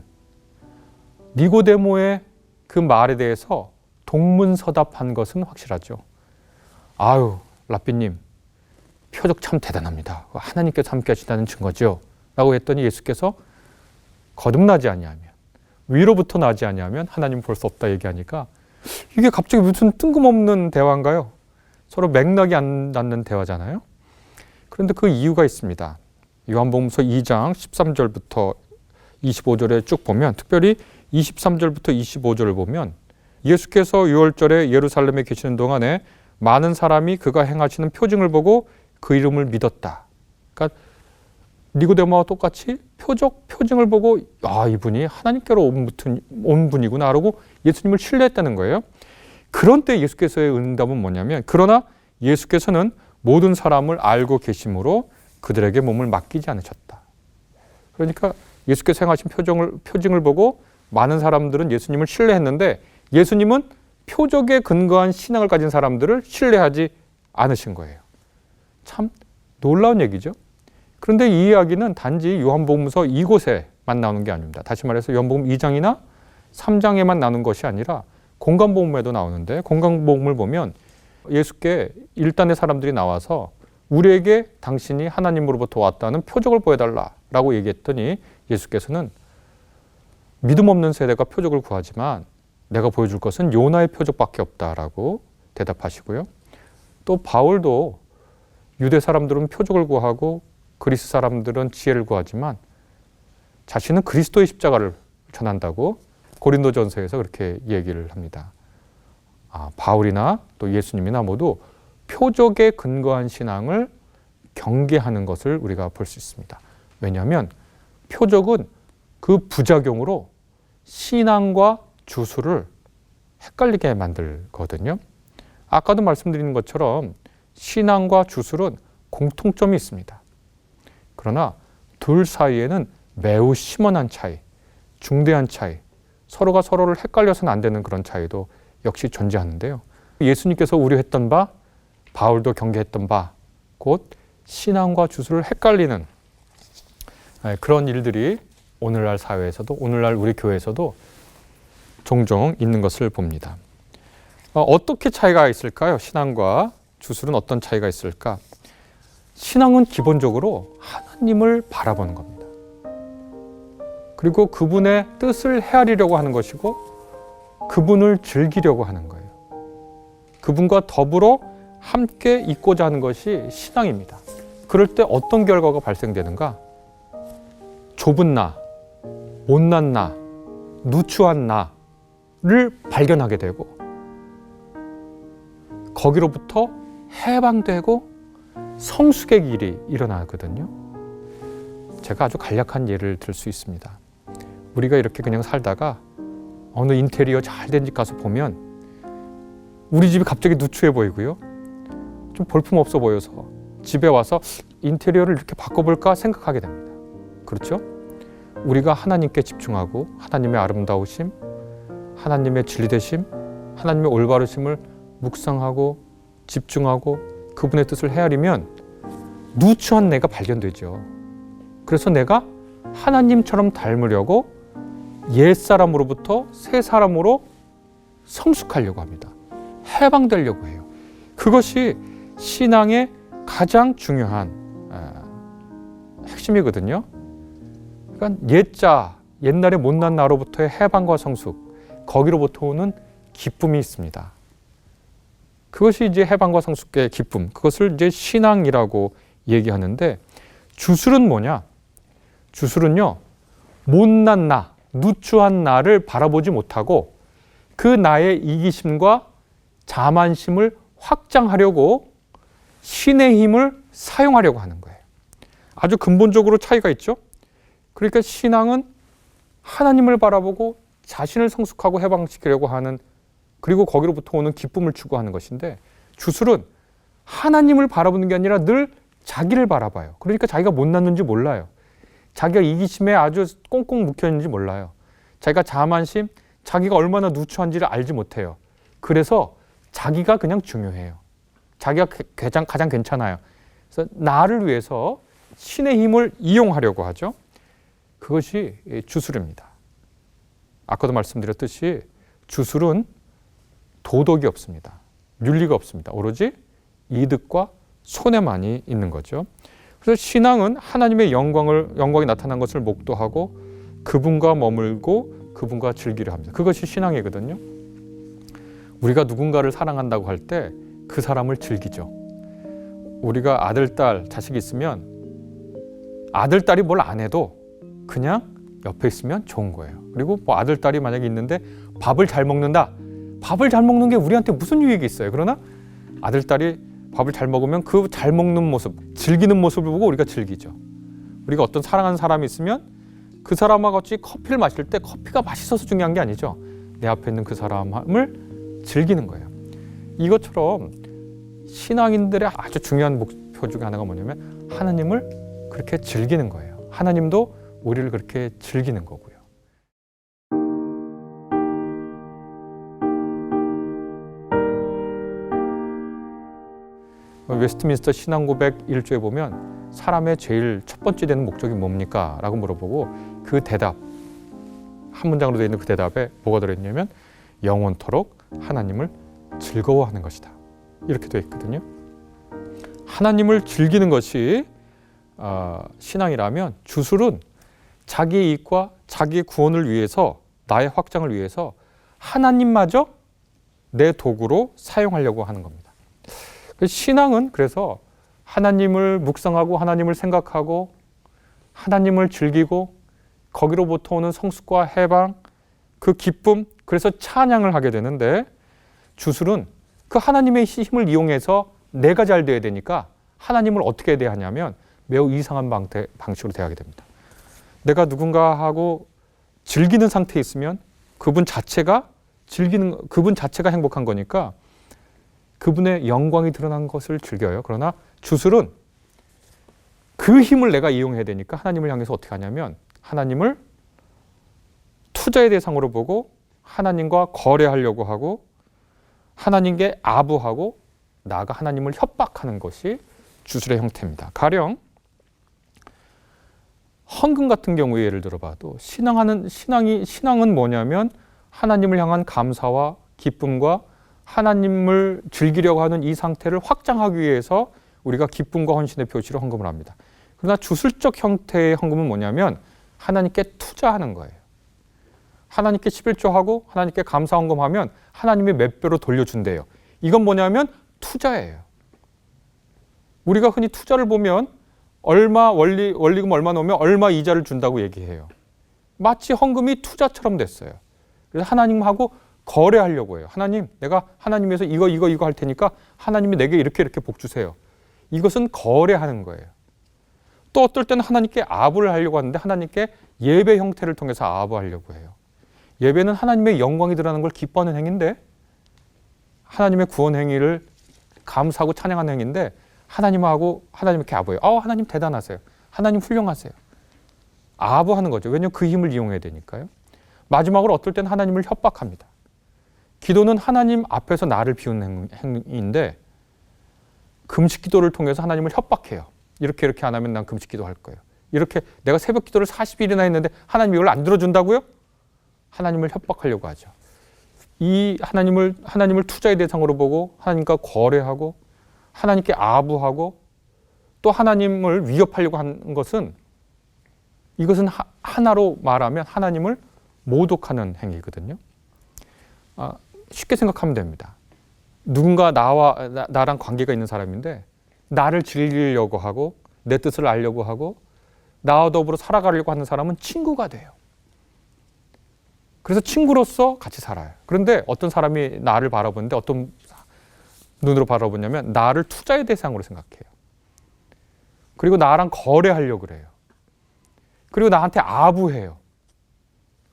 니고데모의 그 말에 대해서 동문서답한 것은 확실하죠. 아유, 라삐님, 표적 참 대단합니다. 하나님께서 함께 하시다는 증거죠. 라고 했더니 예수께서 거듭나지 아니하면, 위로부터 나지 아니하면 하나님 볼 수 없다 얘기하니까 이게 갑자기 무슨 뜬금없는 대화인가요? 서로 맥락이 안 닿는 대화잖아요. 그런데 그 이유가 있습니다. 요한복음서 2장 13절부터 25절에 쭉 보면, 특별히 23절부터 25절을 보면 예수께서 유월절에 예루살렘에 계시는 동안에 많은 사람이 그가 행하시는 표징을 보고 그 이름을 믿었다. 그러니까 니고데모와 똑같이 표징을 보고 이분이 하나님께로 온 분이구나 라고 예수님을 신뢰했다는 거예요. 그런 때 예수께서의 응답은 뭐냐면 그러나 예수께서는 모든 사람을 알고 계심으로 그들에게 몸을 맡기지 않으셨다. 그러니까 예수께서 행하신 표징을 보고 많은 사람들은 예수님을 신뢰했는데 예수님은 표적에 근거한 신앙을 가진 사람들을 신뢰하지 않으신 거예요. 참 놀라운 얘기죠. 그런데 이 이야기는 단지 요한복음서 이곳에만 나오는 게 아닙니다. 다시 말해서 요한복음 2장이나 3장에만 나오는 것이 아니라 공관복음에도 나오는데 공관복음을 보면 예수께 일단의 사람들이 나와서 우리에게 당신이 하나님으로부터 왔다는 표적을 보여달라라고 얘기했더니 예수께서는 믿음 없는 세대가 표적을 구하지만 내가 보여줄 것은 요나의 표적밖에 없다라고 대답하시고요. 또 바울도 유대 사람들은 표적을 구하고 그리스 사람들은 지혜를 구하지만 자신은 그리스도의 십자가를 전한다고 고린도전서에서 그렇게 얘기를 합니다. 바울이나 또 예수님이나 모두 표적에 근거한 신앙을 경계하는 것을 우리가 볼 수 있습니다. 왜냐하면 표적은 그 부작용으로 신앙과 주술을 헷갈리게 만들거든요. 아까도 말씀드린 것처럼 신앙과 주술은 공통점이 있습니다. 그러나 둘 사이에는 매우 심원한 차이, 중대한 차이, 서로가 서로를 헷갈려서는 안 되는 그런 차이도 역시 존재하는데요. 예수님께서 우려했던 바, 바울도 경계했던 바, 곧 신앙과 주술을 헷갈리는 그런 일들이 오늘날 사회에서도, 오늘날 우리 교회에서도 종종 있는 것을 봅니다. 어떻게 차이가 있을까요? 신앙과 주술은 어떤 차이가 있을까? 신앙은 기본적으로 하나님을 바라보는 겁니다. 그리고 그분의 뜻을 헤아리려고 하는 것이고 그분을 즐기려고 하는 거예요. 그분과 더불어 함께 있고자 하는 것이 신앙입니다. 그럴 때 어떤 결과가 발생되는가? 좁은 나, 못난 나, 누추한 나를 발견하게 되고 거기로부터 해방되고 성숙의 길이 일어나거든요. 제가 아주 간략한 예를 들 수 있습니다. 우리가 이렇게 그냥 살다가 어느 인테리어 잘 된 집 가서 보면 우리 집이 갑자기 누추해 보이고요. 좀 볼품없어 보여서 집에 와서 인테리어를 이렇게 바꿔볼까 생각하게 됩니다. 그렇죠? 우리가 하나님께 집중하고 하나님의 아름다우심, 하나님의 진리되심, 하나님의 올바르심을 묵상하고 집중하고 그분의 뜻을 헤아리면 누추한 내가 발견되죠. 그래서 내가 하나님처럼 닮으려고 옛사람으로부터 새 사람으로 성숙하려고 합니다. 해방되려고 해요. 그것이 신앙의 가장 중요한 핵심이거든요. 그러니까 옛날에 못난 나로부터의 해방과 성숙, 거기로부터 오는 기쁨이 있습니다. 그것이 이제 해방과 성숙의 기쁨, 그것을 이제 신앙이라고 얘기하는데 주술은 뭐냐? 주술은요, 못난 나, 누추한 나를 바라보지 못하고 그 나의 이기심과 자만심을 확장하려고 신의 힘을 사용하려고 하는 거예요. 아주 근본적으로 차이가 있죠. 그러니까 신앙은 하나님을 바라보고 자신을 성숙하고 해방시키려고 하는, 그리고 거기로부터 오는 기쁨을 추구하는 것인데 주술은 하나님을 바라보는 게 아니라 늘 자기를 바라봐요. 그러니까 자기가 못났는지 몰라요. 자기가 이기심에 아주 꽁꽁 묵혀있는지 몰라요. 자기가 자만심, 자기가 얼마나 누추한지를 알지 못해요. 그래서 자기가 그냥 중요해요. 자기가 가장 괜찮아요. 그래서 나를 위해서 신의 힘을 이용하려고 하죠. 그것이 주술입니다. 아까도 말씀드렸듯이 주술은 도덕이 없습니다. 윤리가 없습니다. 오로지 이득과 손해만이 있는 거죠. 그래서 신앙은 하나님의 영광이 나타난 것을 목도하고 그분과 머물고 그분과 즐기려 합니다. 그것이 신앙이거든요. 우리가 누군가를 사랑한다고 할 때 그 사람을 즐기죠. 우리가 아들, 딸, 자식이 있으면 아들, 딸이 뭘 안 해도 그냥 옆에 있으면 좋은 거예요. 그리고 뭐 아들, 딸이 만약에 있는데 밥을 잘 먹는다. 밥을 잘 먹는 게 우리한테 무슨 유익이 있어요. 그러나 아들, 딸이 밥을 잘 먹으면 그 잘 먹는 모습, 즐기는 모습을 보고 우리가 즐기죠. 우리가 어떤 사랑하는 사람이 있으면 그 사람과 같이 커피를 마실 때 커피가 맛있어서 중요한 게 아니죠. 내 앞에 있는 그 사람을 즐기는 거예요. 이것처럼 신앙인들의 아주 중요한 목표 중에 하나가 뭐냐면 하나님을 그렇게 즐기는 거예요. 하나님도 우리를 그렇게 즐기는 거고요. 웨스트민스터 신앙고백 1조에 보면 사람의 제일 첫 번째 되는 목적이 뭡니까? 라고 물어보고 그 대답, 한 문장으로 되어 있는 그 대답에 뭐가 들어있냐면 영원토록 하나님을 즐거워하는 것이다. 이렇게 되어 있거든요. 하나님을 즐기는 것이 신앙이라면 주술은 자기의 이익과 자기의 구원을 위해서, 나의 확장을 위해서 하나님마저 내 도구로 사용하려고 하는 겁니다. 신앙은 그래서 하나님을 묵상하고 하나님을 생각하고 하나님을 즐기고 거기로부터 오는 성숙과 해방, 그 기쁨, 그래서 찬양을 하게 되는데 주술은 그 하나님의 힘을 이용해서 내가 잘 돼야 되니까 하나님을 어떻게 대하냐면 매우 이상한 방식으로 대하게 됩니다. 내가 누군가하고 즐기는 상태에 있으면 그분 자체가 행복한 거니까 그분의 영광이 드러난 것을 즐겨요. 그러나 주술은 그 힘을 내가 이용해야 되니까 하나님을 향해서 어떻게 하냐면 하나님을 투자의 대상으로 보고 하나님과 거래하려고 하고 하나님께 아부하고 나아가 하나님을 협박하는 것이 주술의 형태입니다. 가령 헌금 같은 경우에 예를 들어봐도 신앙은 뭐냐면 하나님을 향한 감사와 기쁨과 하나님을 즐기려고 하는 이 상태를 확장하기 위해서 우리가 기쁨과 헌신의 표시로 헌금을 합니다. 그러나 주술적 형태의 헌금은 뭐냐면 하나님께 투자하는 거예요. 하나님께 11조하고 하나님께 감사 헌금하면 하나님이 몇 배로 돌려준대요. 이건 뭐냐면 투자예요. 우리가 흔히 투자를 보면 원리금 얼마 넣으면 얼마 이자를 준다고 얘기해요. 마치 헌금이 투자처럼 됐어요. 그래서 하나님하고 거래하려고 해요. 하나님, 내가 하나님에서 이거 할 테니까 하나님이 내게 이렇게 복 주세요. 이것은 거래하는 거예요. 또 어떨 때는 하나님께 아부를 하려고 하는데 하나님께 예배 형태를 통해서 아부하려고 해요. 예배는 하나님의 영광이 드러나는 걸 기뻐하는 행위인데 하나님의 구원 행위를 감사하고 찬양하는 행위인데 하나님께 아부해요. 하나님 대단하세요. 하나님 훌륭하세요. 아부하는 거죠. 왜냐하면 그 힘을 이용해야 되니까요. 마지막으로 어떨 때는 하나님을 협박합니다. 기도는 하나님 앞에서 나를 비우는 행위인데 금식 기도를 통해서 하나님을 협박해요. 이렇게 안 하면 난 금식 기도할 거예요. 이렇게 내가 새벽 기도를 40일이나 했는데 하나님이 이걸 안 들어준다고요? 하나님을 협박하려고 하죠. 이 하나님을 투자의 대상으로 보고 하나님과 거래하고 하나님께 아부하고 또 하나님을 위협하려고 하는 것은 이것은 하나로 말하면 하나님을 모독하는 행위거든요. 쉽게 생각하면 됩니다. 누군가 나랑 관계가 있는 사람인데 나를 즐기려고 하고 내 뜻을 알려고 하고 나와 더불어 살아가려고 하는 사람은 친구가 돼요. 그래서 친구로서 같이 살아요. 그런데 어떤 사람이 나를 바라보는데 어떤 눈으로 바라보냐면 나를 투자의 대상으로 생각해요. 그리고 나랑 거래하려고 그래요. 그리고 나한테 아부해요.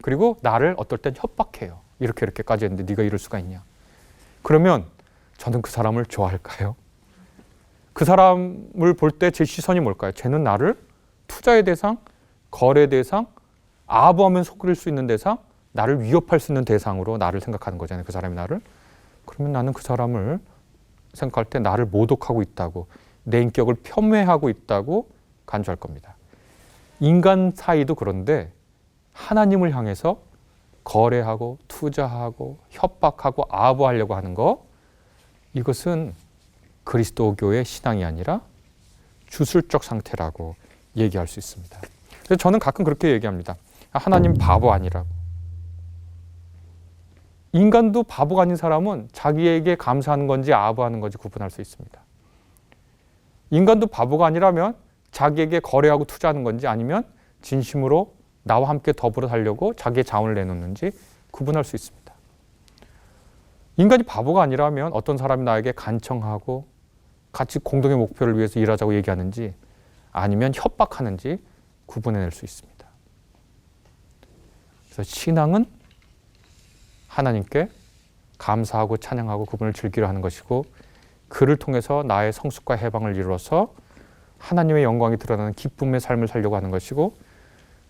그리고 나를 어떨 땐 협박해요. 이렇게까지 했는데 네가 이럴 수가 있냐. 그러면 저는 그 사람을 좋아할까요? 그 사람을 볼 때 제 시선이 뭘까요? 쟤는 나를 투자의 대상, 거래 대상, 아부하면 속일 수 있는 대상, 나를 위협할 수 있는 대상으로 나를 생각하는 거잖아요. 그 사람이 나를. 그러면 나는 그 사람을 생각할 때 나를 모독하고 있다고, 내 인격을 폄훼하고 있다고 간주할 겁니다. 인간 사이도 그런데 하나님을 향해서 거래하고 투자하고 협박하고 아부하려고 하는 거, 이것은 그리스도교의 신앙이 아니라 주술적 상태라고 얘기할 수 있습니다. 그래서 저는 가끔 그렇게 얘기합니다. 하나님 바보 아니라고. 인간도 바보가 아닌 사람은 자기에게 감사하는 건지 아부하는 건지 구분할 수 있습니다. 인간도 바보가 아니라면 자기에게 거래하고 투자하는 건지 아니면 진심으로 나와 함께 더불어 살려고 자기의 자원을 내놓는지 구분할 수 있습니다. 인간이 바보가 아니라면 어떤 사람이 나에게 간청하고 같이 공동의 목표를 위해서 일하자고 얘기하는지 아니면 협박하는지 구분해낼 수 있습니다. 그래서 신앙은 하나님께 감사하고 찬양하고 그분을 즐기려 하는 것이고, 그를 통해서 나의 성숙과 해방을 이루어서 하나님의 영광이 드러나는 기쁨의 삶을 살려고 하는 것이고,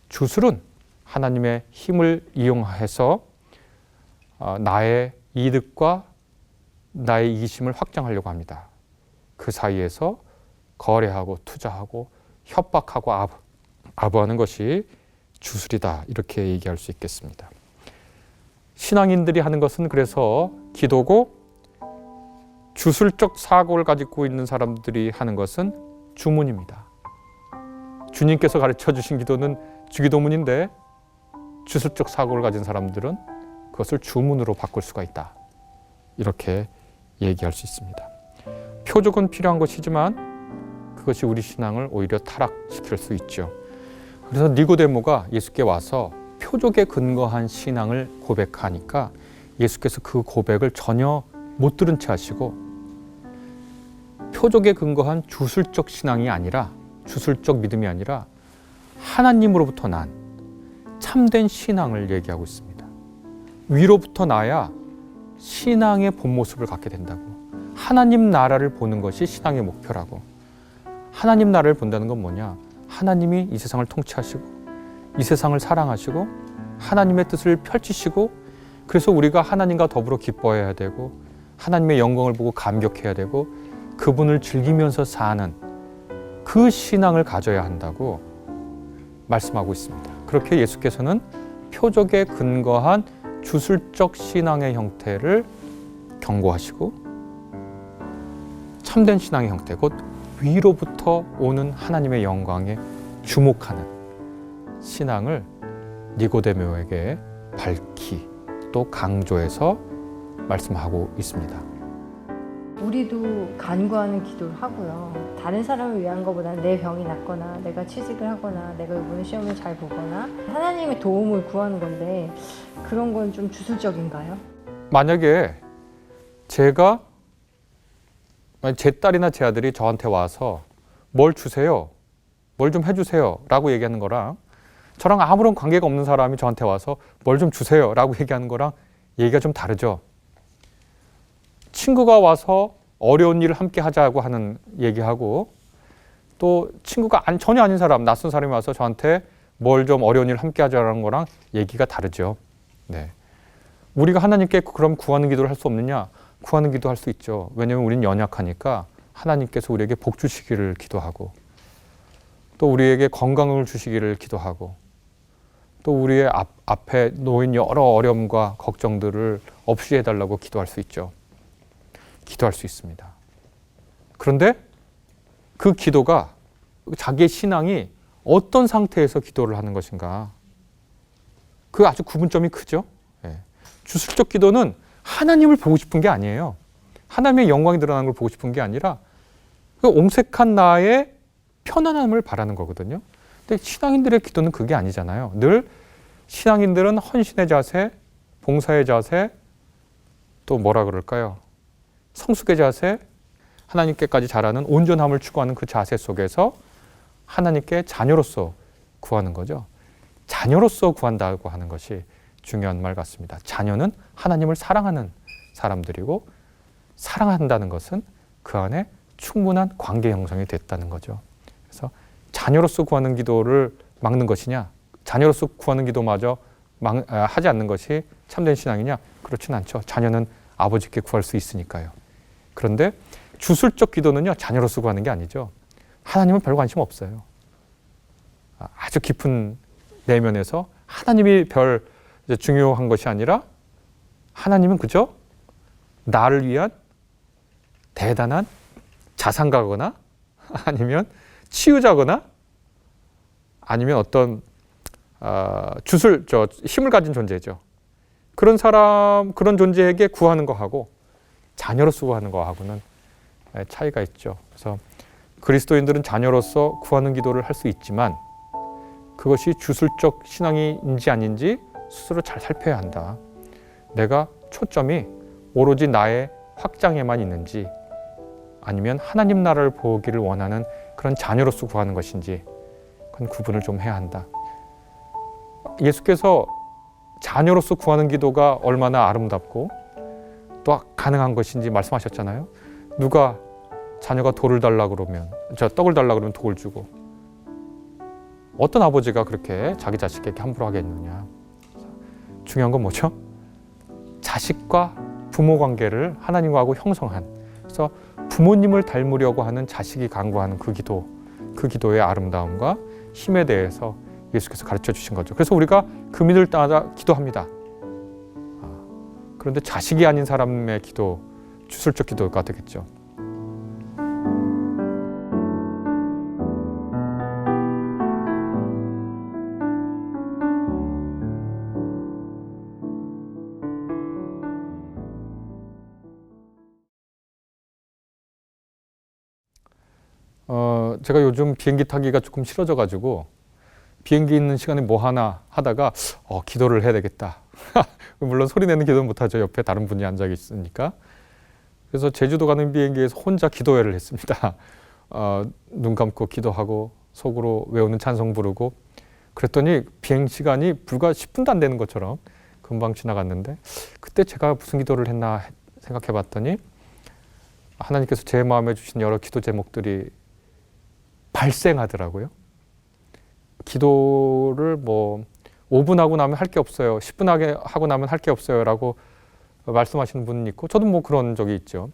주술은 하나님의 힘을 이용해서 나의 이득과 나의 이기심을 확장하려고 합니다. 그 사이에서 거래하고 투자하고 협박하고 아부하는 것이 주술이다, 이렇게 얘기할 수 있겠습니다. 신앙인들이 하는 것은 그래서 기도고, 주술적 사고를 가지고 있는 사람들이 하는 것은 주문입니다. 주님께서 가르쳐 주신 기도는 주기도문인데, 주술적 사고를 가진 사람들은 그것을 주문으로 바꿀 수가 있다, 이렇게 얘기할 수 있습니다. 표적은 필요한 것이지만 그것이 우리 신앙을 오히려 타락시킬 수 있죠. 그래서 니고데모가 예수께 와서 표적에 근거한 신앙을 고백하니까 예수께서 그 고백을 전혀 못 들은 채 하시고, 표적에 근거한 주술적 신앙이 아니라, 주술적 믿음이 아니라 하나님으로부터 난 참된 신앙을 얘기하고 있습니다. 위로부터 나야 신앙의 본 모습을 갖게 된다고. 하나님 나라를 보는 것이 신앙의 목표라고. 하나님 나라를 본다는 건 뭐냐? 하나님이 이 세상을 통치하시고 이 세상을 사랑하시고 하나님의 뜻을 펼치시고, 그래서 우리가 하나님과 더불어 기뻐해야 되고 하나님의 영광을 보고 감격해야 되고 그분을 즐기면서 사는 그 신앙을 가져야 한다고 말씀하고 있습니다. 그렇게 예수께서는 표적에 근거한 주술적 신앙의 형태를 경고하시고, 참된 신앙의 형태, 곧 위로부터 오는 하나님의 영광에 주목하는 신앙을 니고데모에게 밝히 또 강조해서 말씀하고 있습니다. 우리도 간구하는 기도를 하고요. 다른 사람을 위한 것보다는 내 병이 낫거나 내가 취직을 하거나 내가 이번에 시험을 잘 보거나 하나님의 도움을 구하는 건데, 그런 건 좀 주술적인가요? 만약에 제 딸이나 제 아들이 저한테 와서 뭘 주세요, 뭘 좀 해주세요 라고 얘기하는 거랑, 저랑 아무런 관계가 없는 사람이 저한테 와서 뭘 좀 주세요 라고 얘기하는 거랑 얘기가 좀 다르죠. 친구가 와서 어려운 일을 함께 하자고 하는 얘기하고, 또 친구가 전혀 아닌 사람, 낯선 사람이 와서 저한테 뭘 좀 어려운 일을 함께 하자는 거랑 얘기가 다르죠. 네. 우리가 하나님께 그럼 구하는 기도를 할 수 없느냐? 구하는 기도 할 수 있죠. 왜냐하면 우리는 연약하니까 하나님께서 우리에게 복 주시기를 기도하고, 또 우리에게 건강을 주시기를 기도하고, 또 우리의 앞에 놓인 여러 어려움과 걱정들을 없이 해달라고 기도할 수 있죠. 기도할 수 있습니다. 그런데 그 기도가, 자기의 신앙이 어떤 상태에서 기도를 하는 것인가, 그 아주 구분점이 크죠. 예. 주술적 기도는 하나님을 보고 싶은 게 아니에요. 하나님의 영광이 드러나는 걸 보고 싶은 게 아니라 그 옹색한 나의 편안함을 바라는 거거든요. 근데 신앙인들의 기도는 그게 아니잖아요. 늘 신앙인들은 헌신의 자세, 봉사의 자세, 또 뭐라 그럴까요? 성숙의 자세, 하나님께까지 자라는 온전함을 추구하는 그 자세 속에서 하나님께 자녀로서 구하는 거죠. 자녀로서 구한다고 하는 것이 중요한 말 같습니다. 자녀는 하나님을 사랑하는 사람들이고, 사랑한다는 것은 그 안에 충분한 관계 형성이 됐다는 거죠. 그래서 자녀로서 구하는 기도를 막는 것이냐, 자녀로서 구하는 기도마저 하지 않는 것이 참된 신앙이냐? 그렇진 않죠. 자녀는 아버지께 구할 수 있으니까요. 그런데 주술적 기도는요, 자녀로서 구하는 게 아니죠. 하나님은 별 관심 없어요. 아주 깊은 내면에서 하나님이 별 중요한 것이 아니라, 하나님은 그저 나를 위한 대단한 자상가거나 아니면 치유자거나 아니면 어떤 힘을 가진 존재죠. 그런 사람, 그런 존재에게 구하는 거하고 자녀로서 구하는 거하고는 차이가 있죠. 그래서 그리스도인들은 자녀로서 구하는 기도를 할 수 있지만, 그것이 주술적 신앙인지 아닌지 스스로 잘 살펴야 한다. 내가 초점이 오로지 나의 확장에만 있는지, 아니면 하나님 나라를 보기를 원하는 그런 자녀로서 구하는 것인지, 그건 구분을 좀 해야 한다. 예수께서 자녀로서 구하는 기도가 얼마나 아름답고 또 가능한 것인지 말씀하셨잖아요. 누가 자녀가 돌을 달라 그러면, 떡을 달라 그러면 독을 주고, 어떤 아버지가 그렇게 자기 자식에게 함부로 하겠느냐. 중요한 건 뭐죠? 자식과 부모 관계를 하나님하고 형성한, 그래서 부모님을 닮으려고 하는 자식이 간구하는 그 기도의 아름다움과 힘에 대해서 예수께서 가르쳐 주신 거죠. 그래서 우리가 그 믿음을 따라 기도합니다. 그런데 자식이 아닌 사람의 기도, 주술적 기도가 되겠죠. 제가 요즘 비행기 타기가 조금 싫어져가지고 비행기 있는 시간에 뭐 하나 하다가 기도를 해야 되겠다. 물론 소리 내는 기도는 못하죠. 옆에 다른 분이 앉아 있으니까. 그래서 제주도 가는 비행기에서 혼자 기도회를 했습니다. 눈 감고 기도하고 속으로 외우는 찬송 부르고 그랬더니 비행 시간이 불과 10분도 안 되는 것처럼 금방 지나갔는데, 그때 제가 무슨 기도를 했나 생각해 봤더니 하나님께서 제 마음에 주신 여러 기도 제목들이 발생하더라고요. 기도를 5분 하고 나면 할 게 없어요. 10분 하고 나면 할 게 없어요. 라고 말씀하시는 분이 있고, 저도 그런 적이 있죠.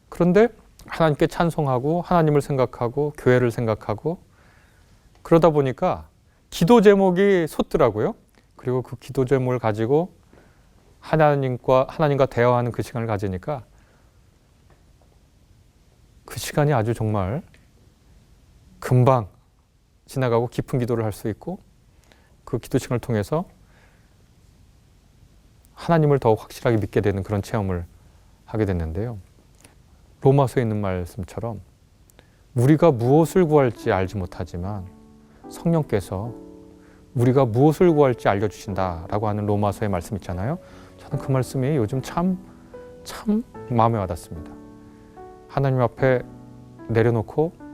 그런데 하나님께 찬송하고 하나님을 생각하고 교회를 생각하고 그러다 보니까 기도 제목이 솟더라고요. 그리고 그 기도 제목을 가지고 하나님과 대화하는 그 시간을 가지니까 그 시간이 아주 정말 금방 지나가고 깊은 기도를 할 수 있고, 그 기도 시간을 통해서 하나님을 더욱 확실하게 믿게 되는 그런 체험을 하게 됐는데요. 로마서에 있는 말씀처럼 우리가 무엇을 구할지 알지 못하지만 성령께서 우리가 무엇을 구할지 알려주신다라고 하는 로마서의 말씀 있잖아요. 저는 그 말씀이 요즘 참 마음에 와닿습니다. 하나님 앞에 내려놓고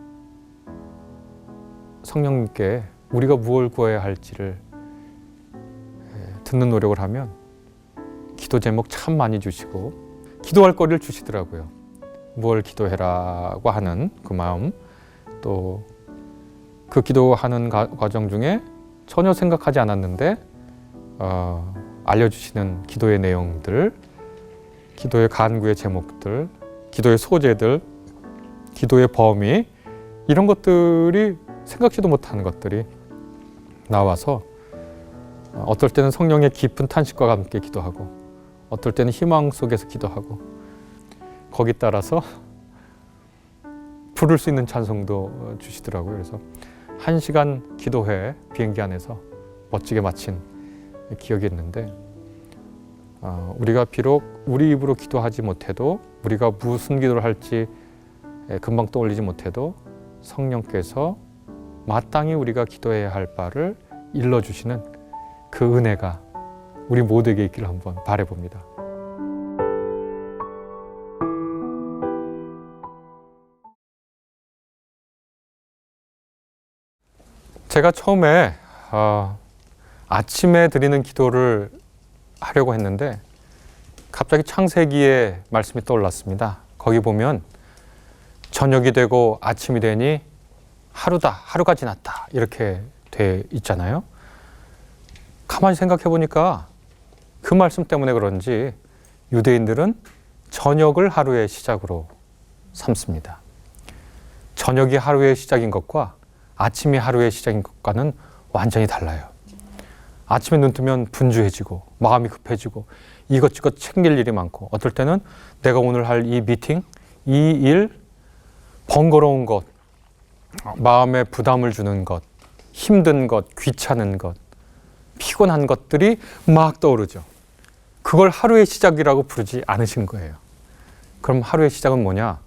성령님께 우리가 무엇을 구해야 할지를 듣는 노력을 하면 기도 제목 참 많이 주시고 기도할 거리를 주시더라고요. 뭘 기도해라고 하는 그 마음, 또 그 기도하는 과정 중에 전혀 생각하지 않았는데 알려주시는 기도의 내용들, 기도의 간구의 제목들, 기도의 소재들, 기도의 범위, 이런 것들이 생각지도 못하는 것들이 나와서 어떨 때는 성령의 깊은 탄식과 함께 기도하고 어떨 때는 희망 속에서 기도하고 거기 따라서 부를 수 있는 찬송도 주시더라고요. 그래서 1시간 기도회 비행기 안에서 멋지게 마친 기억이 있는데, 우리가 비록 우리 입으로 기도하지 못해도, 우리가 무슨 기도를 할지 금방 떠올리지 못해도 성령께서 마땅히 우리가 기도해야 할 바를 일러주시는 그 은혜가 우리 모두에게 있기를 한번 바라봅니다. 제가 처음에 아침에 드리는 기도를 하려고 했는데 갑자기 창세기의 말씀이 떠올랐습니다. 거기 보면 저녁이 되고 아침이 되니 하루가 지났다 이렇게 돼 있잖아요. 가만히 생각해 보니까 그 말씀 때문에 그런지 유대인들은 저녁을 하루의 시작으로 삼습니다. 저녁이 하루의 시작인 것과 아침이 하루의 시작인 것과는 완전히 달라요. 아침에 눈 뜨면 분주해지고 마음이 급해지고 이것저것 챙길 일이 많고, 어떨 때는 내가 오늘 할 이 미팅, 이 일, 번거로운 것, 마음에 부담을 주는 것, 힘든 것, 귀찮은 것, 피곤한 것들이 막 떠오르죠. 그걸 하루의 시작이라고 부르지 않으신 거예요. 그럼 하루의 시작은 뭐냐?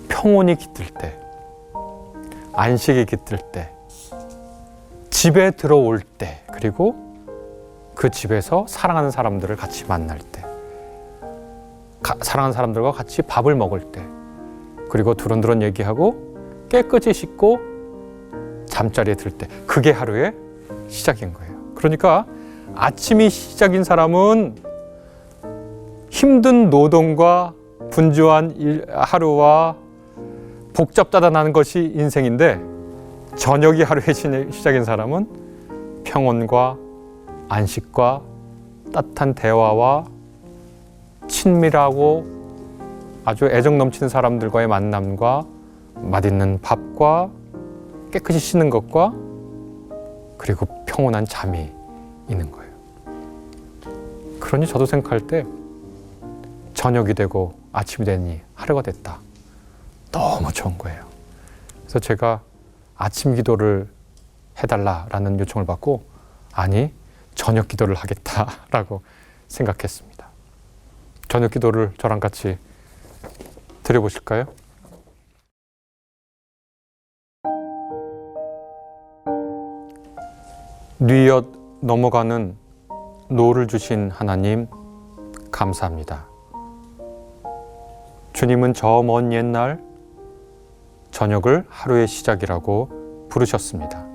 평온이 깃들 때, 안식이 깃들 때, 집에 들어올 때, 그리고 그 집에서 사랑하는 사람들을 같이 만날 때, 사랑하는 사람들과 같이 밥을 먹을 때, 그리고 두런두런 얘기하고 깨끗이 씻고 잠자리에 들 때 그게 하루의 시작인 거예요. 그러니까 아침이 시작인 사람은 힘든 노동과 분주한 하루와 복잡다단한 것이 인생인데 저녁이 하루의 시작인 사람은 평온과 안식과 따뜻한 대화와 친밀하고 아주 애정 넘치는 사람들과의 만남과 맛있는 밥과 깨끗이 씻는 것과 그리고 평온한 잠이 있는 거예요. 그러니 저도 생각할 때 저녁이 되고 아침이 되니 하루가 됐다. 너무 좋은 거예요. 그래서 제가 아침 기도를 해달라라는 요청을 받고 아니 저녁 기도를 하겠다라고 생각했습니다. 저녁 기도를 저랑 같이 드려보실까요? 뉘엿 넘어가는 노를 주신 하나님 감사합니다. 주님은 저 먼 옛날 저녁을 하루의 시작이라고 부르셨습니다.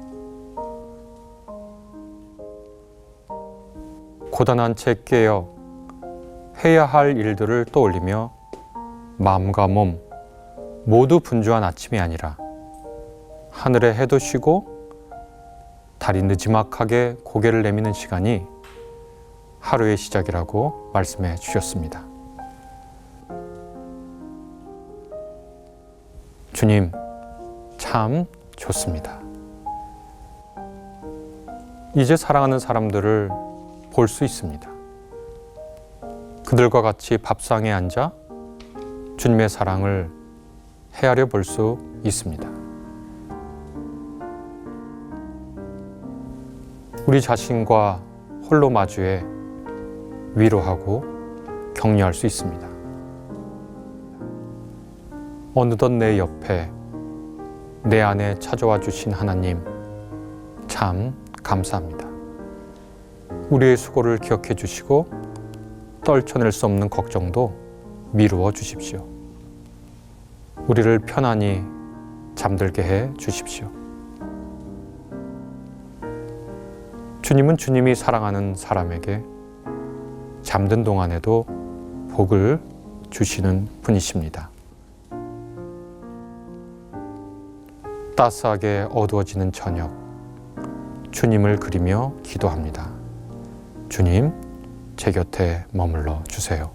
고단한 채 깨어 해야 할 일들을 떠올리며 마음과 몸 모두 분주한 아침이 아니라 하늘의 해도 쉬고 달이 느지막하게 고개를 내미는 시간이 하루의 시작이라고 말씀해 주셨습니다. 주님, 참 좋습니다. 이제 사랑하는 사람들을 볼 수 있습니다. 그들과 같이 밥상에 앉아 주님의 사랑을 헤아려 볼 수 있습니다. 우리 자신과 홀로 마주해 위로하고 격려할 수 있습니다. 어느덧 내 옆에 내 안에 찾아와 주신 하나님 참 감사합니다. 우리의 수고를 기억해 주시고 떨쳐낼 수 없는 걱정도 미루어 주십시오. 우리를 편안히 잠들게 해 주십시오. 주님은 주님이 사랑하는 사람에게 잠든 동안에도 복을 주시는 분이십니다. 따스하게 어두워지는 저녁, 주님을 그리며 기도합니다. 주님, 제 곁에 머물러 주세요.